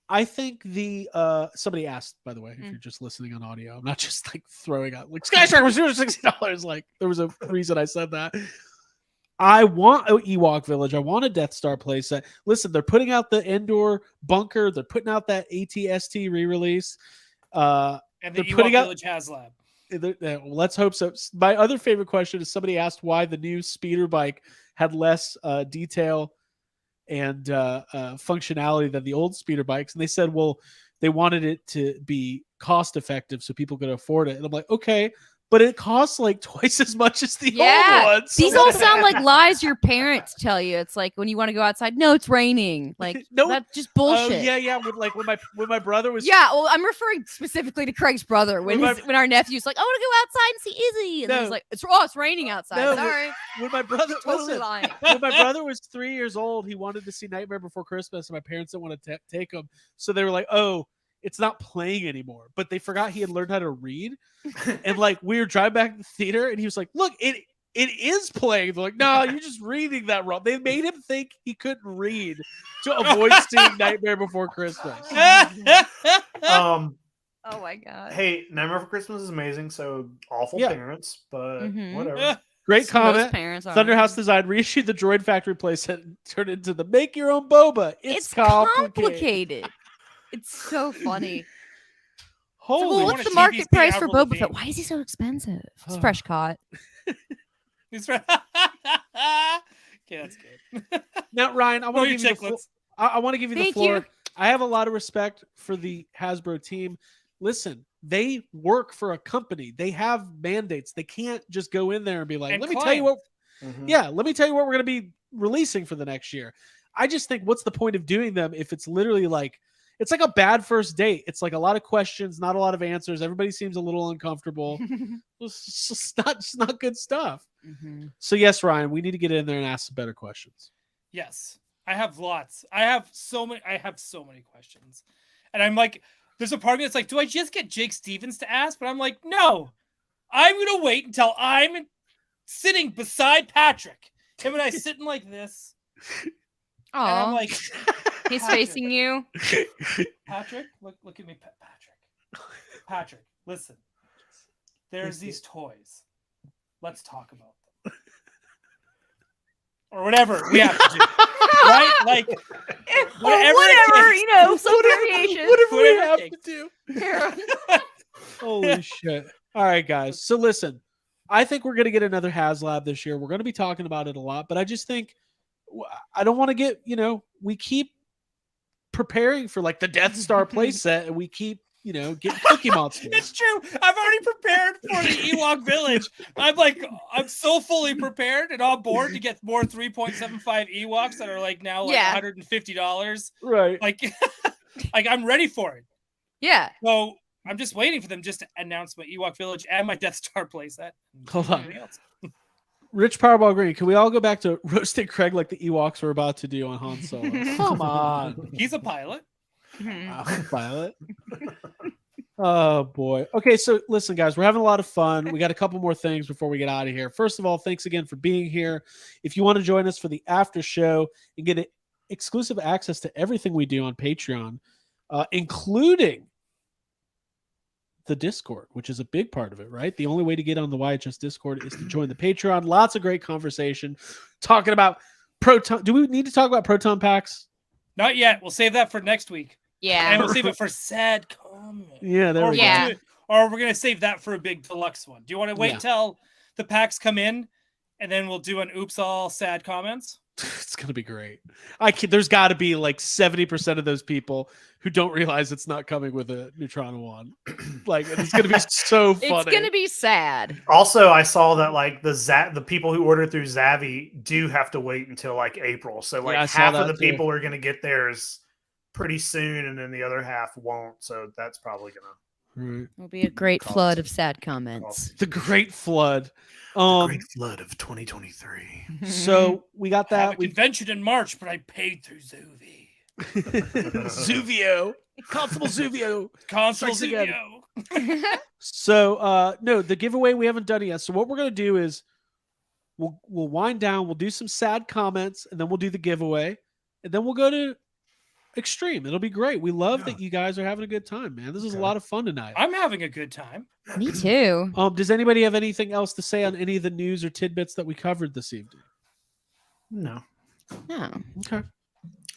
I think the somebody asked, by the way, if you're just listening on audio, I'm not just like throwing out like Sky Striker was $260. Like there was a reason I said that. I want an Ewok Village. I want a Death Star playset. Listen, they're putting out the Endor bunker. They're putting out that ATST re-release. And the They're Ewok putting out- Village HasLab. Well, let's hope so. My other favorite question is somebody asked why the new speeder bike had less detail and functionality than the old speeder bikes. And they said, well, they wanted it to be cost effective so people could afford it. And I'm like, okay, but it costs like twice as much as the Yeah. old ones. These all sound like lies your parents tell you. It's like when you want to go outside, no, it's raining. Like No. that's just Oh bullshit. yeah. When my brother was Yeah, well, I'm referring specifically to Craig's brother when when our nephew's like, I want to go outside and see Izzy, and No. he's like, it's raining outside. No, Sorry, when my brother totally lying. when my brother was 3 years old, he wanted to see Nightmare Before Christmas, and my parents didn't want to take him, so they were like, "Oh, it's not playing anymore." But they forgot he had learned how to read, and like we were driving back to the theater, and he was like, "Look, it is playing." They're like, "No, you're just reading that wrong." They made him think he couldn't read to avoid seeing Nightmare Before Christmas. Oh my god. Hey, Nightmare Before Christmas is amazing. So awful Yeah. parents, but Mhm. whatever. Great Most comment. parents are. Thunderhouse Design reissued the Droid Factory playset and turned it into the make your own boba. It's complicated. It's so funny. Holy Well, want what's a the market TBC price for Avril Boba Fett? Lavigne. Why is he so expensive? It's Oh. fresh caught. He's right. Okay, that's good. Now, Ryan, I What want are to your give you the floor. chicklets? I want to give you the Thank floor. you. I have a lot of respect for the Hasbro team. Listen, they work for a company. They have mandates. They can't just go in there and be like, And let me tell you what. Mhm. Yeah, let me tell you what we're going to be releasing for the next year. I just think, what's the point of doing them if it's literally like, it's like a bad first date. It's like a lot of questions, not a lot of answers. Everybody seems a little uncomfortable. It's not good stuff. Mhm. So yes, Ryan, we need to get in there and ask some better questions. Yes, I have lots. I have so many questions, and I'm like, there's a part of me that's like, do I just get Jake Stevens to ask? But I'm like, no, I'm gonna wait until I'm sitting beside Patrick. Him and I sitting like this, and I'm Aw, like, he's Patrick, facing you. Patrick, look at me, Patrick, listen. There's these toys. Let's talk about them. Or whatever we have to do. Right? Like whatever it takes. some variation. Whatever we Whatever have it to do. Holy shit. All right, guys. So listen, I think we're going to get another HasLab this year. We're going to be talking about it a lot, but I just think I don't want to get, we keep preparing for like the Death Star playset and we keep, getting Cookie Monsters. It's true. I've already prepared for the Ewok Village. I'm so fully prepared and on board to get more 3.75 Ewoks that are like now like $150. Right. Like I'm ready for it. Yeah. So I'm just waiting for them just to announce my Ewok Village and my Death Star playset. Hold on. Everything else. Rich Powerball Green, can we all go back to roasting Craig like the Ewoks were about to do on Han Solo? Come on. He's a pilot. Pilot. Oh boy. Okay, so listen, guys, we're having a lot of fun. We got a couple more things before we get out of here. First of all, thanks again for being here. If you want to join us for the after show and get exclusive access to everything we do on Patreon, including the Discord, which is a big part of it, right? The only way to get on the YHS Discord is to join the Patreon. Lots of great conversation talking about Proton. Do we need to talk about Proton packs? Not yet. We'll save that for next week. Yeah. And we'll save it for sad comment. Yeah, there we Yeah. go. Or we're gonna save that for a big deluxe one. Do you want to wait Yeah. till the packs come in and then we'll do an oops all sad comments? It's gonna be great. There's got to be like 70% of those people who don't realize it's not coming with a Neutron one. Like it's gonna be so funny. It's gonna be sad. Also, I saw that like the people who order through Zavi do have to wait until like April. So like I saw half of that the too. people are going to get theirs pretty soon, and then the other half won't. So that's probably gonna Right. It'll be a great Cost. flood of sad comments. The Great Flood. great flood of 2023. So we got I have that. a convention in March, but I paid through Zuvi. Zuvio. Constable Zuvio. Consul Strikes again. Zuvio. So no, the giveaway we haven't done it yet. So what we're gonna do is we'll wind down, we'll do some sad comments, and then we'll do the giveaway, and then we'll go to Extreme. It'll be great. We love that you guys are having a good time, man. This is a lot of fun tonight. I'm having a good time. Me too. Does anybody have anything else to say on any of the news or tidbits that we covered this evening? No, No. Okay.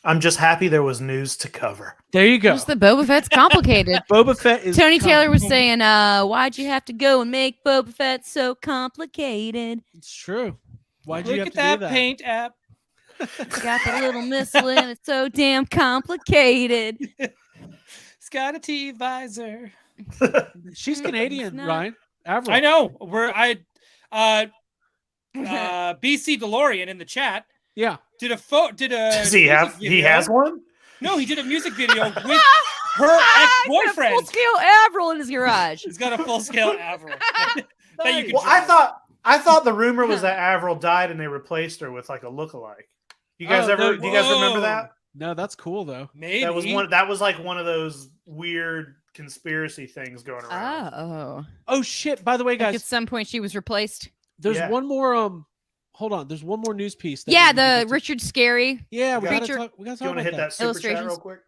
I'm just happy there was news to cover. There you go. Just the Boba Fett's complicated. Boba Fett is Tony coming. Taylor was saying, why'd you have to go and make Boba Fett so complicated? It's true. Why'd Look you have at to that do that? paint app. Got the little missile and it's so damn complicated. It's got a T visor. She's Canadian, not. Ryan. Avril. I know. BC DeLorean in the chat Yeah. did a Does he music have? He video. has one. No, he did a music video with her ex-boyfriend. Full scale Avril in his garage. He's got a full-scale Avril that you can Well, drive. I thought the rumor was that Avril died and they replaced her with like a lookalike. You guys Oh, no, do you guys remember that? No, that's cool though. Maybe That was like one of those weird conspiracy things going around. Oh. Oh shit! By the way, Like guys, at some point she was replaced. there's Yeah. one more. Hold on, there's one more news piece. that Yeah, we need to the get to. Richard Scary Yeah, we gotta creature. talk. We gotta Do you talk want to about hit that super chat Illustrations. real quick?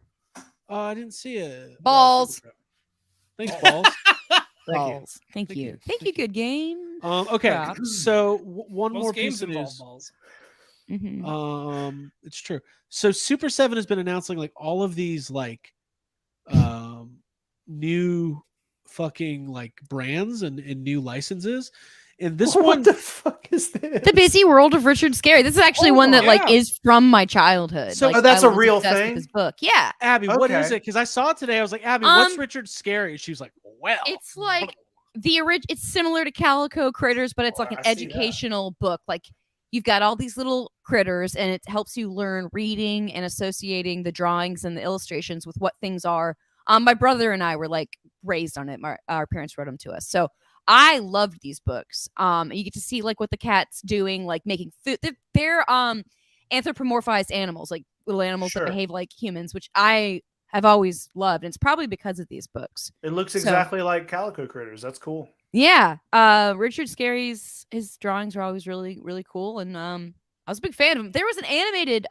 I didn't see it. Balls. Thanks, balls. Balls. Thank you. Thank you, good game. Okay, Props. so one most more games piece of involve news. balls. Mhm. It's true. So Super 7 has been announcing like all of these like new fucking like brands and new licenses. And this What one the fuck is this? The Busy World of Richard Scary. This is actually one that like yeah. is from my childhood. So- Like, Oh, that's I a was real obsessed with thing? This book, yeah. Abby, what is Okay. it? Because I saw it today. I was like, Abby, what's Um, Richard Scary? She was like, well, It's like it's similar to Calico Critters, but it's like an I see that. educational book. Like you've got all these little critters, and it helps you learn reading and associating the drawings and the illustrations with what things are. My brother and I were like raised on it. Our parents wrote them to us, so I loved these books. You get to see like what the cat's doing, like making food. They're anthropomorphized animals, like little animals Sure. that behave like humans, which I have always loved. And it's probably because of these books. It looks So- exactly like Calico Critters. That's cool. Yeah. Richard Scary's his drawings are always really, really cool. And I was a big fan of him. There was an animated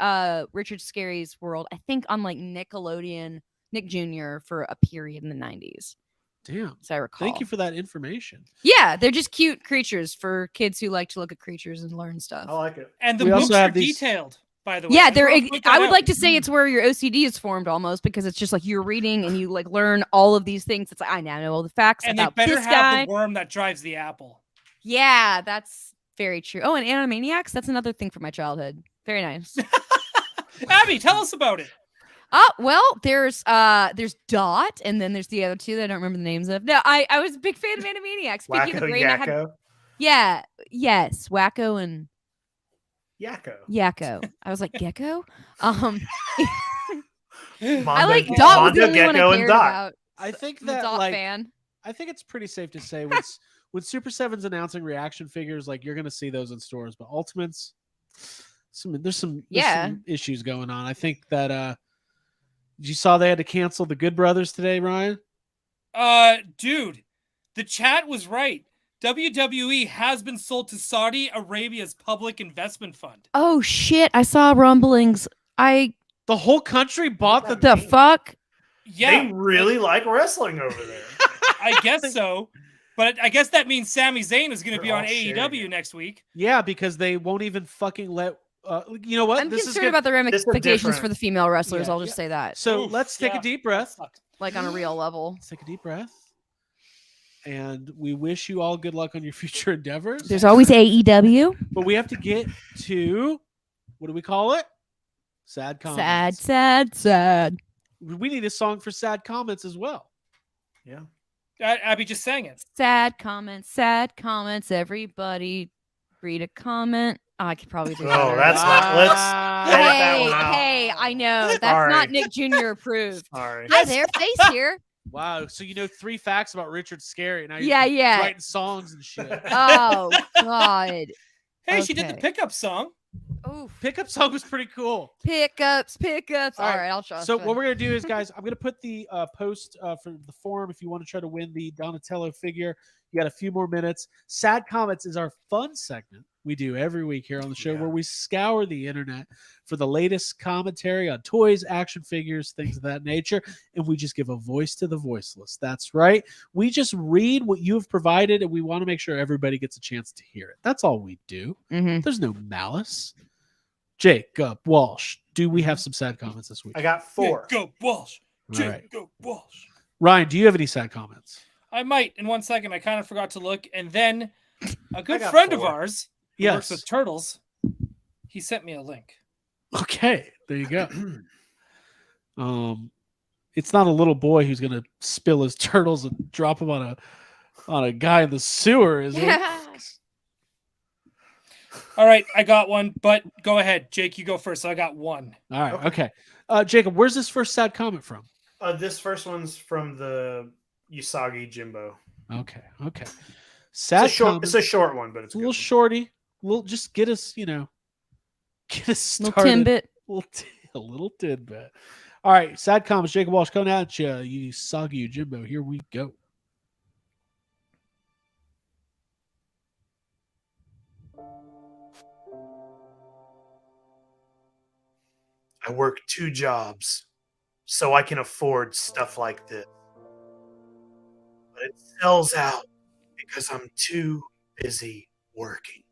Richard Scary's World, I think on like Nickelodeon, Nick Jr. for a period in the 90s. damn. As I recall. Thank you for that information. Yeah, they're just cute creatures for kids who like to look at creatures and learn stuff. I like it. And the We also books are have these- detailed, by the way. Yeah, I they're. wanna point that I would out. like to say it's where your OCD is formed almost, because it's just like you're reading and you like learn all of these things. It's like I now know all the facts And they about better this have guy. the worm that drives the apple. Yeah, that's very true. Oh, and Animaniacs. That's another thing from my childhood. Very nice. Abby, tell us about it. Oh, well, there's Dot, and then there's the other two that I don't remember the names of. No, I was a big fan of Animaniacs. Speaking of the Wacko brain, I had Yakko. Wacko and Yakko. Yakko. I was like Gecko. I Mondo, like Dot was the Mondo, only one Gecko, I and cared Dot. about. I think I'm a that Dot like fan. I think it's pretty safe to say when Super 7's announcing reaction figures, like you're gonna see those in stores, but Ultimates, there's some issues going on. I think that you saw they had to cancel the Good Brothers today, Ryan. Dude, the chat was right. WWE has been sold to Saudi Arabia's public investment fund. Oh shit! I saw rumblings. The whole country bought The fuck? Yeah, They really like wrestling over there. I guess so. But I guess that means Sami Zayn is going to They're be on all sharing AEW it. next week. Yeah, because they won't even fucking let. You know what? I'm This is concerned good. about the ramifications different- for the female wrestlers. Yeah, I'll just say that, So Oof, let's take yeah. a deep breath. Sucked. like on a real level. Let's take a deep breath. And we wish you all good luck on your future endeavors. There's always AEW. But we have to get to what do we call it? Sad comments. Sad. We need a song for sad comments as well. Yeah. Abby just sang it. Sad comments. Everybody read a comment. Oh, I could probably do Oh, better. that's not. Let's edit that one out. Hey, I know. That's Sorry. not Nick Jr. approved. Sorry. Hi there, Face here. Wow. So you know 3 facts about Richard Scary. Now you're Yeah. writing songs and shit. Oh, God. Hey, she did the Okay. pickup song. Oof. Pickup song was pretty cool. Pickups. All All right. right, I'll trust. So what we're gonna do is, guys, I'm gonna put the post for the forum if you want to try to win the Donatello figure. You got a few more minutes. Sad comments is our fun segment we do every week here on the show, where we scour the internet for the latest commentary on toys, action figures, things of that nature, and we just give a voice to the voiceless. That's right. We just read what you have provided, and we want to make sure everybody gets a chance to hear it. That's all we do. Mhm. There's no malice. Jacob Walsh, do we have some sad comments this week? I got 4. Go Walsh. All right. Go Walsh. Ryan, do you have any sad comments? I might in 1 second. I kind of forgot to look. And then a good got friend of 4. ours who Yes. works with turtles, he sent me a link. Okay, there you go. It's not a little boy who's gonna spill his turtles and drop them on a on a guy in the sewer, is it? Yeah. All right, I got one, but go ahead, Jake. You go first. So I got one. All right, okay. Jacob, where's this first sad comment from? This first one's from the Usagi Jimbo. Okay. It's a short one, but it's a a little good shorty. Just get us, get us started. Little Timbit. A little tidbit. All right, sad comments. Jacob Walsh coming at you. You soggy Jimbo. Here we go. I work 2 jobs so I can afford stuff like this. But it sells out because I'm too busy working.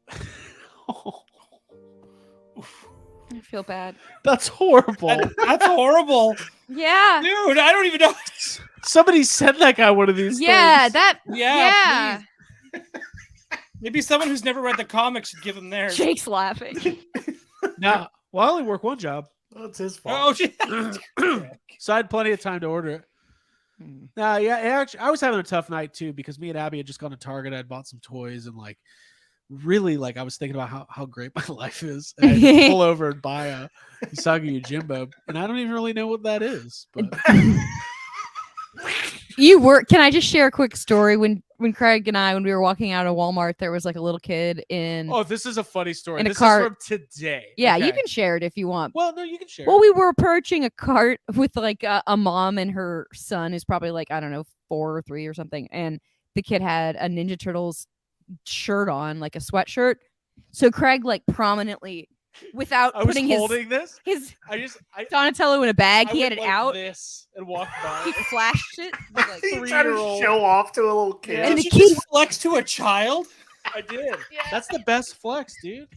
I feel bad. That's horrible. That's horrible. Yeah. Dude, I don't even know. Somebody sent that guy one of these Yeah, things. that. Yeah, Maybe someone w's never read the comics should give them theirs. Jake's laughing. Now, well, I only work 1 job. That's his Oh, fault. shit. So I had plenty of time to order it. Actually, I was having a tough night too because me and Abby had just gone to Target. I had bought some toys and really I was thinking about how great my life is. And I had to pull over and buy a Usagi Yojimbo, and I don't even really know what that is. But Can I just share a quick story? When Craig and I, when we were walking out of Walmart, there was a little kid in. oh, this is a funny story. In a This cart. is from today. Yeah, Okay. you can share it if you want. Well, no, you can share. Well, we were approaching a cart with a mom and her son, who's probably I don't know, 4 or 3 or something, and the kid had a Ninja Turtles shirt on, like a sweatshirt. So Craig prominently, without I was putting holding his I Donatello in a bag, he had went it like out. this and walked by. He flashed it. with, He tried to 3-year-old. show off to a little kid. And Did the you kid- just flex to a child? I did. Yeah. That's the best flex, dude.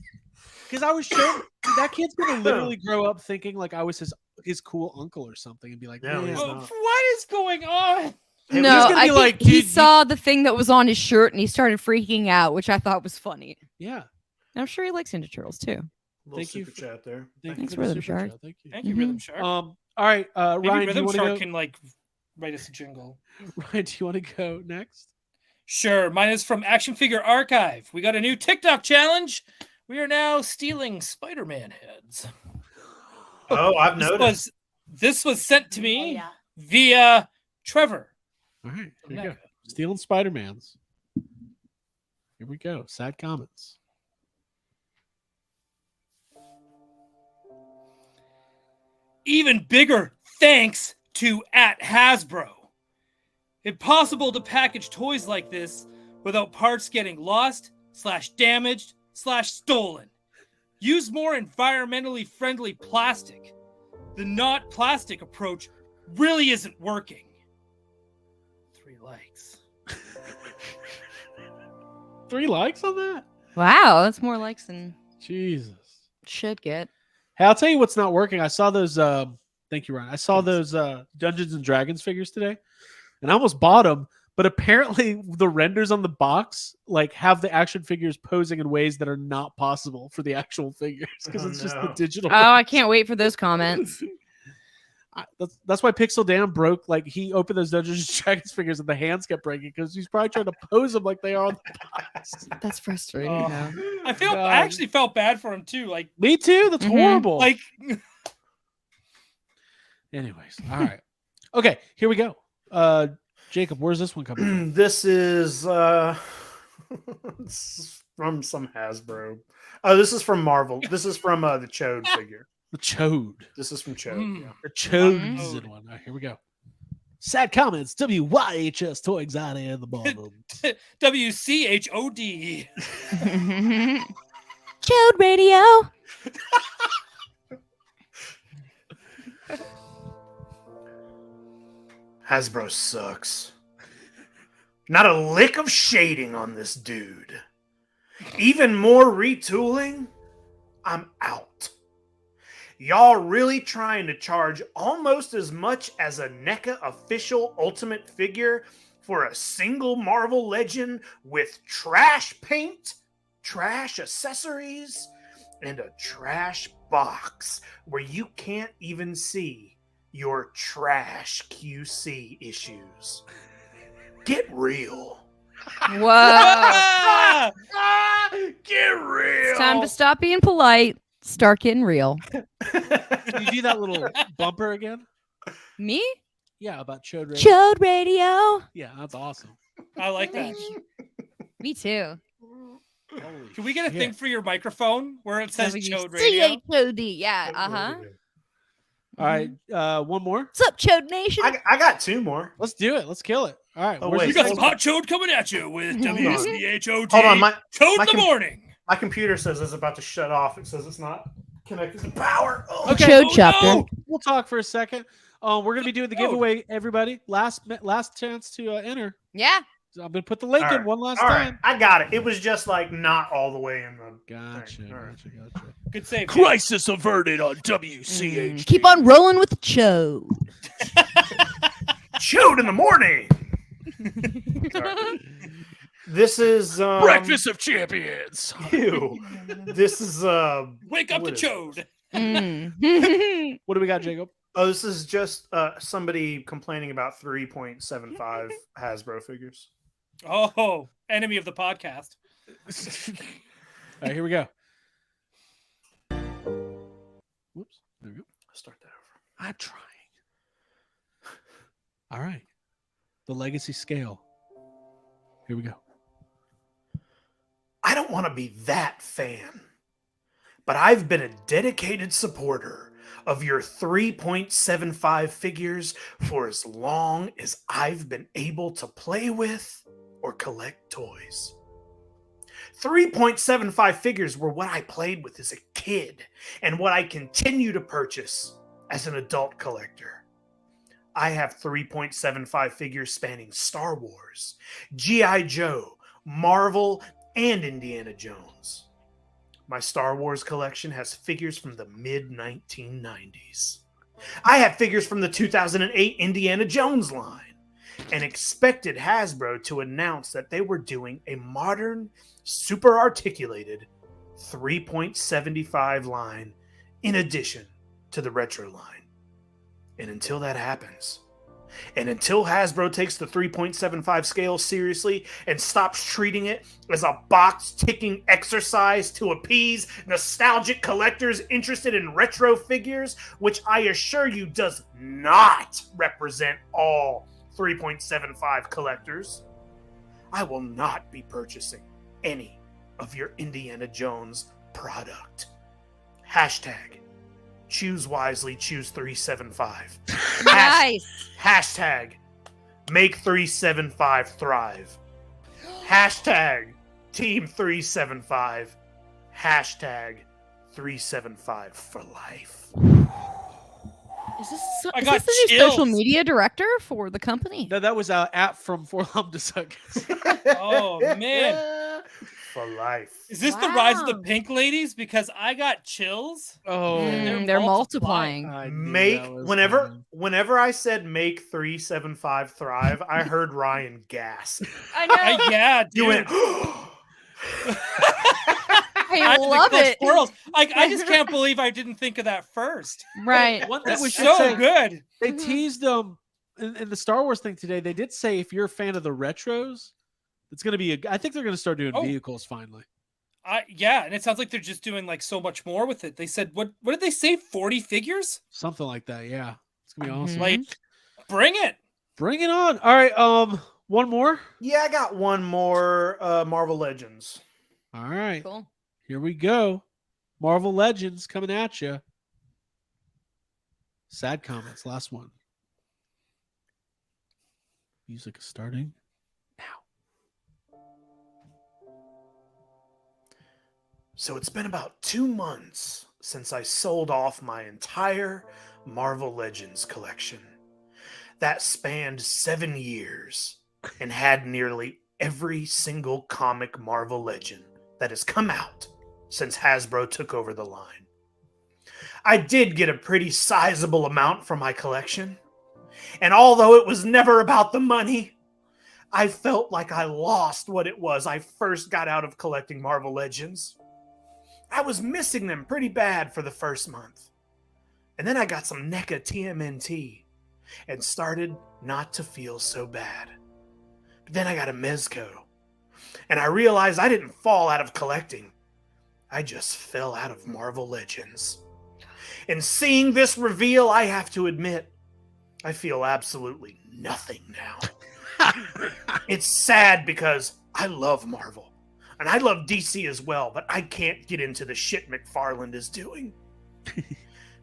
Because I was showing that kid's gonna literally grow up thinking I was his cool uncle or something, and be like, No, "Man, he's not. What is going on? Hey, No, he's gonna I be think dude, he you- saw the thing that was on his shirt and he started freaking out, which I thought was funny. yeah." And I'm sure he likes Ninja Turtles too. Little Thank you super for- chat there. Thanks, for the Rhythm super Shark. chat. Thank you. Thank you, Mhm. Rhythm Shark. All right, Maybe Ryan, do you Rhythm want to Shark go? can write us a jingle. Ryan, do you want to go next? Sure. Mine is from Action Figure Archive. We got a new TikTok challenge. We are now stealing Spider-Man heads. Oh, I've noticed. This was sent to me via Trevor. All right, here we go. Stealing Spider-Mans. Here we go. Sad comments. Even bigger thanks to @Hasbro. Impossible to package toys like this without parts getting lost, /damaged, /stolen. Use more environmentally friendly plastic. The not plastic approach really isn't working. 3 likes. 3 likes on that? Wow, that's more likes than Jesus. should get. Hey, I'll tell you what's not working. I saw those. Thank you, Ryan. I saw those Dungeons and Dragons figures today, and I almost bought them. But apparently, the renders on the box have the action figures posing in ways that are not possible for the actual figures because it's just the no. digital. Oh, I can't wait for those comments. That's why Pixel Dan broke. He opened those Dungeons and Dragons figures and the hands kept breaking because he's probably trying to pose them like they are on the box. That's frustrating. Oh. though. I actually felt bad for him too. Me too. That's Mhm. horrible. Anyways, all right. Okay, here we go. Jacob, where's this one coming from? This is it's from some Hasbro. Oh, this is from Marvel. This is from the Chode figure. The Chode. This is from Chode. Mm. Yeah. The Chode's in one. All right, here we go. Sad comments. WYHS Toy Exotic at the bottom. WCHOD. Chode Radio. Hasbro sucks. Not a lick of shading on this dude. Even more retooling? I'm out. Y'all really trying to charge almost as much as a NECA official Ultimate figure for a single Marvel Legend with trash paint, trash accessories, and a trash box where you can't even see your trash QC issues. Get real. Whoa. Ah! Get real. It's time to stop being polite. Start getting real. Can you do that little bumper again? Me? Yeah, about Chode Radio. Chode Radio. Yeah, that's awesome. I like that. Me too. Holy Can we get a shit. thing for your microphone where it says Chode Radio? C-H-O-D. Yeah. Uh-huh. All right, one more. What's up, Chode Nation? I got two more. Let's do it. Let's kill it. All right. Oh, where's wait. You the- got some hot chode coming at you with Hold on. WCHOD. Hold on, Chode my in the morning. my computer says it's about to shut off. It says it's not connected to power. Oh. Okay. Chode Oh, chapter. no. We'll talk for a second. We're gonna be doing the Chode. giveaway. Everybody, last chance to enter. Yeah. So I'm gonna put the link All in right. one last All right, time. I got it. It was just like not all the way in the Gotcha. thing. All right. Gotcha. Good save. Crisis averted on WCH. Keep on rolling with the Chode. Chode in the morning. Sorry. This is Breakfast of Champions. Ew. This is Wake up what to is- Chode. Mm. What do we got, Jacob? Oh, this is just somebody complaining about 3.75 Hasbro figures. Oh, enemy of the podcast. All right, here we go. Whoops. There we go. Start that over. I'm trying. All right. The legacy scale. Here we go. I don't want to be that fan, but I've been a dedicated supporter of your 3.75 figures for as long as I've been able to play with or collect toys. 3.75 figures were what I played with as a kid and what I continue to purchase as an adult collector. I have 3.75 figures spanning Star Wars, G.I. Joe, Marvel, and Indiana Jones. My Star Wars collection has figures from the mid-1990s. I have figures from the 2008 Indiana Jones line and expected Hasbro to announce that they were doing a modern, super articulated 3.75 line in addition to the retro line. And until that happens, and until Hasbro takes the 3.75 scale seriously and stops treating it as a box-ticking exercise to appease nostalgic collectors interested in retro figures, which I assure you does not represent all 3.75 collectors, I will not be purchasing any of your Indiana Jones product. Hashtag choose wisely, choose 375. Nice. Hashtag make 375 thrive. Hashtag team 375. Hashtag 375 for life. Is this, I is got this the new social chills. media director for the company? No, that was an app from Forlum to Suckers. Oh, man. For life. Is this the rise of the Wow. pink ladies? Because I got chills. Oh, They're multiplying. I knew Make that was whenever coming. whenever I said make 375 thrive, I heard Ryan gasp. I know. Yeah, dude. You went I had to love clutch it. Squirrels. I just can't believe I didn't think of that first. Right. One thing That's we should so say, good. they Mhm. teased in the Star Wars thing today. They did say if you're a fan of the retros, it's going to be I think they're going to start doing Oh. vehicles finally. Yeah, and it sounds like they're just doing like so much more with it. They said what did they say? 40 figures? Something like that. Yeah. It's going to be awesome. Mhm. Like, bring it. Bring it on. All right, one more. Yeah, I got one more Marvel Legends. All right. Cool. Here we go. Marvel Legends coming at you. Sad comments. Last one. Music is starting now. So it's been about 2 months since I sold off my entire Marvel Legends collection. That spanned 7 years and had nearly every single comic Marvel Legend that has come out since Hasbro took over the line. I did get a pretty sizable amount from my collection, and although it was never about the money, I felt like I lost what it was I first got out of collecting Marvel Legends. I was missing them pretty bad for the first month. And then I got some NECA TMNT and started not to feel so bad. But then I got a Mezco and I realized I didn't fall out of collecting. I just fell out of Marvel Legends. And seeing this reveal, I have to admit, I feel absolutely nothing now. It's sad because I love Marvel, and I love DC as well, but I can't get into the shit McFarlane is doing.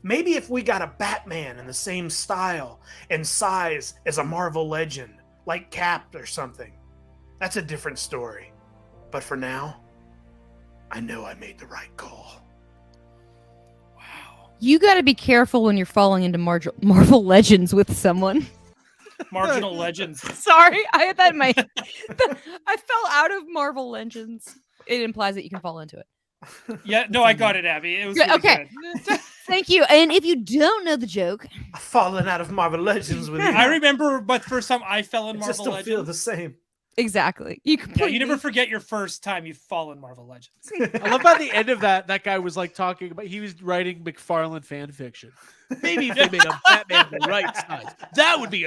Maybe if we got a Batman in the same style and size as a Marvel Legend, like Cap or something, that's a different story. But for now, I know I made the right call. Wow. You got to be careful when you're falling into Marvel Legends with someone. Marginal Legends. Sorry, I had that in my. I fell out of Marvel Legends. It implies that you can fall into it. Yeah, no, I got it, Abby. It was Good, really okay. good. Thank you. And if you don't know the joke, I've fallen out of Marvel Legends with you. I remember the first time I fell in It Marvel just don't Legends. feel the same. exactly. You Yeah, completely. you never forget your first time you fall in Marvel Legends. I love by the end of that guy was like talking about, he was writing McFarlane fan fiction. Maybe if they made a Batman the right size, that would be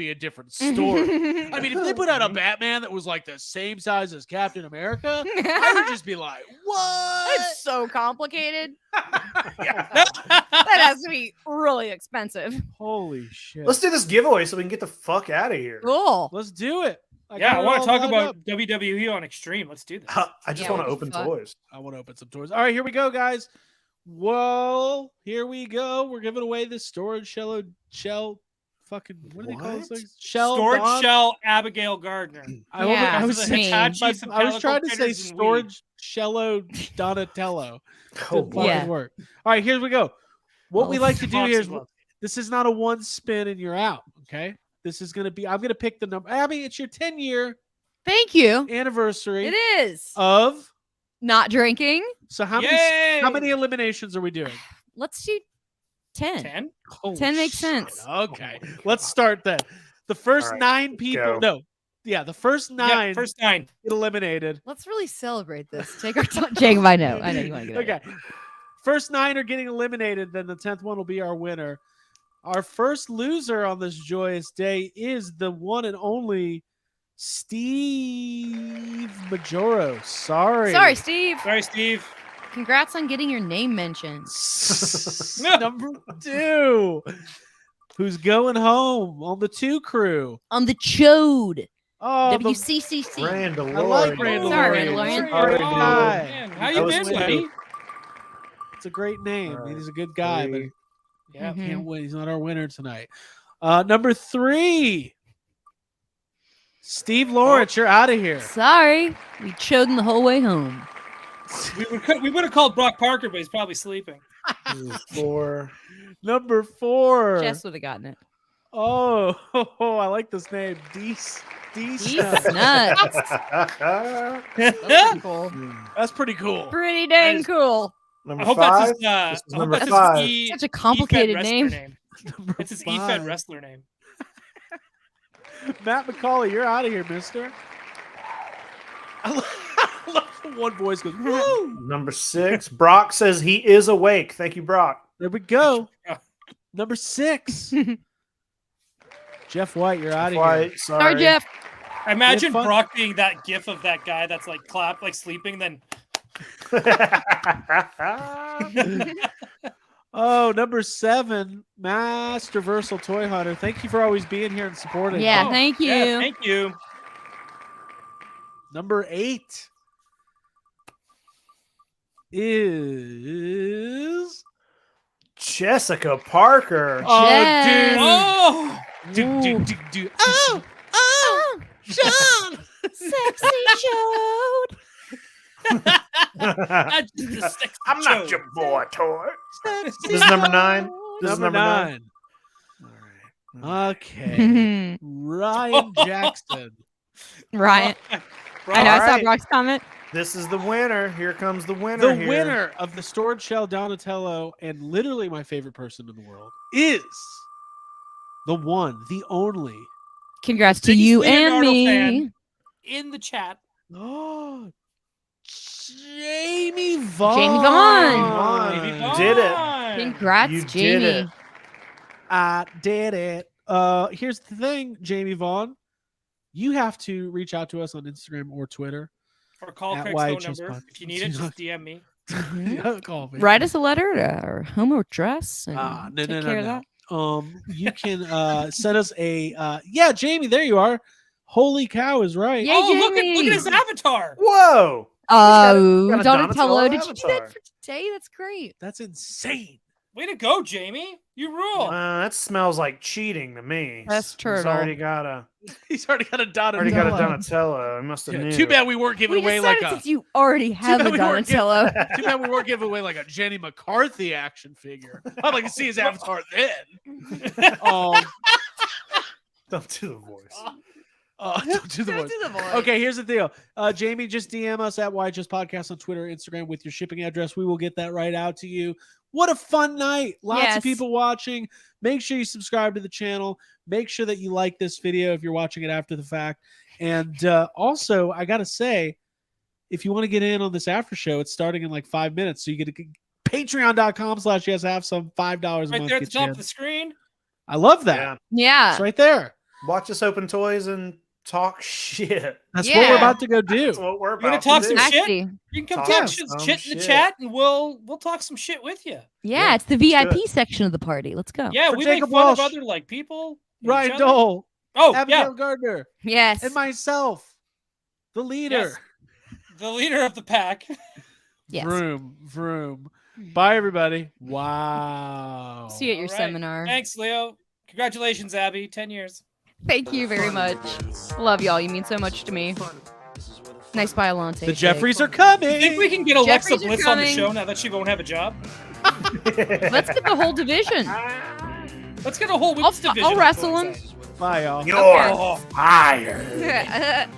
a different story. I mean, if they put out a Batman that was like the same size as Captain America, I would just be like, what? It's so complicated. Yeah. That has to be really expensive. Holy shit. Let's do this giveaway so we can get the fuck out of here. Cool. Let's do it. Yeah, I got it want all to talk lined about up. WWE on Extreme. Let's do this. I just Yeah, want what to the open fuck? toys. I want to open some doors. All right, here we go, guys. Well, here we go. We're giving away this storage shell. Fucking what do they call those What? things? Shell. Storage Don? Shell Abigail Gardner. Yeah, I was that's mean. I was Hitachi, some trying to calico say critters, and storage shello Donatello. Oh, Didn't boy. Yeah. fucking work. All right, here we go. What we Oh, like to do Fox here as is well. this is not a one spin and you're out. Okay, this is gonna be. I'm gonna pick the number. Abby, it's your 10-year Thank you. anniversary It is of. not drinking. So how Yay! many eliminations are we doing? Let's do 10. 10? Holy 10 makes shit. sense. Okay, Oh my let's God. start then. The first All right, 9 let's people. go. No, yeah, the first 9 Yeah, first 9. get eliminated. Let's really celebrate this. Take our time. Jacob, I know you want to get Okay. First 9 are getting eliminated, then the 10th one will be our winner. Our first loser on this joyous day is the one and only Steve Majoro. Sorry. Sorry, Steve. Sorry, Steve. Congrats on getting your name mentioned. Number 2. Who's going home on the 2 crew? On the Chode. Oh, the, WCCC. Randall. I like Randall. Sorry, Lawrence. Randall. He's a great Sorry, guy. Man, how That you was been, sweet. buddy? It's a great name. All right. He's a good guy, but Three. Yeah. Mhm. can't win. He's not our winner tonight. Number 3. Steve Lawrence, you're out of here. Sorry. We chode the whole way home. We would have called Brock Parker, but he's probably sleeping. 4. Number 4. Jess would have gotten it. Oh, I like this name. D He's nuts. That's pretty cool. That's pretty cool. Pretty dang Nice. cool. Number I hope 5. that's his, This is I hope number that's 5. his Such a complicated E-Fed name. wrestler Number It's his 5. E-Fed wrestler name. Matt McCauley, you're out of here, mister. I love the one voice goes, woo! Number 6. Brock says he is awake. Thank you, Brock. There we go. Yeah. Number 6. Jeff White, you're out of here. White, Sorry, Jeff. I imagine fun. Brock being that gif of that guy that's like clapped, like sleeping, then Oh, number 7, Master Versal Toy Hunter. Thank you for always being here and supporting. Yeah, Oh, thank you. yeah, thank you. Number 8 is Jessica Parker. Jess. Oh, Dude. Oh, Sean. Sexy chode. that's just a sexy I'm not joke. your boy toy. This is number 9. This is Number number 9. 9. All right. Okay. Ryan Jackson. Right. Brock, I know. I saw Alright. Brock's comment. This is the winner. Here comes the winner. The here. winner of the Storage Shell Donatello and literally my favorite person in the world is the one, the only. Congrats to Biggest you Leonardo and me. fan. In the chat. Oh, Jamie Vaughn. Jamie Vaughn. Maybe You did it. Vaughn. Congrats, You did Jamie. it. I did it. Here's the thing, Jamie Vaughn. you have to reach out to us on Instagram or Twitter. Or call At Craig's phone YHS number. Pod. If you need it, just DM me. Yeah, call me. Write us a letter to our home address and No, take care of that. You can send us a yeah, Jamie, there you are. Holy cow is right. Yeah. Oh, look Jamie. at his avatar. Whoa! Oh, got a Donatello, Donatello did you do that avatar. for today? That's great. That's insane. Way to go, Jamie. You rule. That smells like cheating to me. Best He's turtle. already got a He's already got a Donatello. I must have Yeah, knew. too bad we weren't giving We away like decided a since you already have a bad we weren't Donatello. too bad we weren't giving away like a Jenny McCarthy action figure. I'd like to see his avatar then. Don't do the voice. Don't do the voice. Okay, here's the deal. Jamie, just DM us at YHS Podcast on Twitter, Instagram with your shipping address. We will get that right out to you. What a fun night. Lots Yes. of people watching. Make sure you subscribe to the channel. Make sure that you like this video if you're watching it after the fact. And also, I got to say, if you want to get in on this after show, it's starting in like 5 minutes. So you get to patreon.com/yeshave some $5 a Right month. there at the gets you top in. of the screen. I love that. Yeah. Yeah. It's right there. Watch us open toys and talk shit. That's what we're Yeah. about to go do. That's what we're We're gonna about talk to some do. shit. Exactly. You can come Talk talk some shit in the shit. chat, and we'll talk some shit with you. Yeah, it's the VIP section of the party. Let's go. Yeah, For we Jacob make fun Walsh, of other like people. and Ryan each other. Dole, Oh, Abigail yeah, Gardner, Yes. and myself, the leader. Yes. The leader of the pack. Yes. Vroom, vroom. Bye, everybody. Wow. See you at your All right. seminar. Thanks, Leo. Congratulations, Abby. 10 years. Thank you very much. Love y'all. You mean so much to me. Nice Biolante. The Jeffries are coming. I think we can get Alexa Jeffries are Bliss on the coming. show now that she won't have a job. Let's get the whole division. Let's get a whole women's division. I'll wrestle him. Bye, y'all. You're Oh. fired.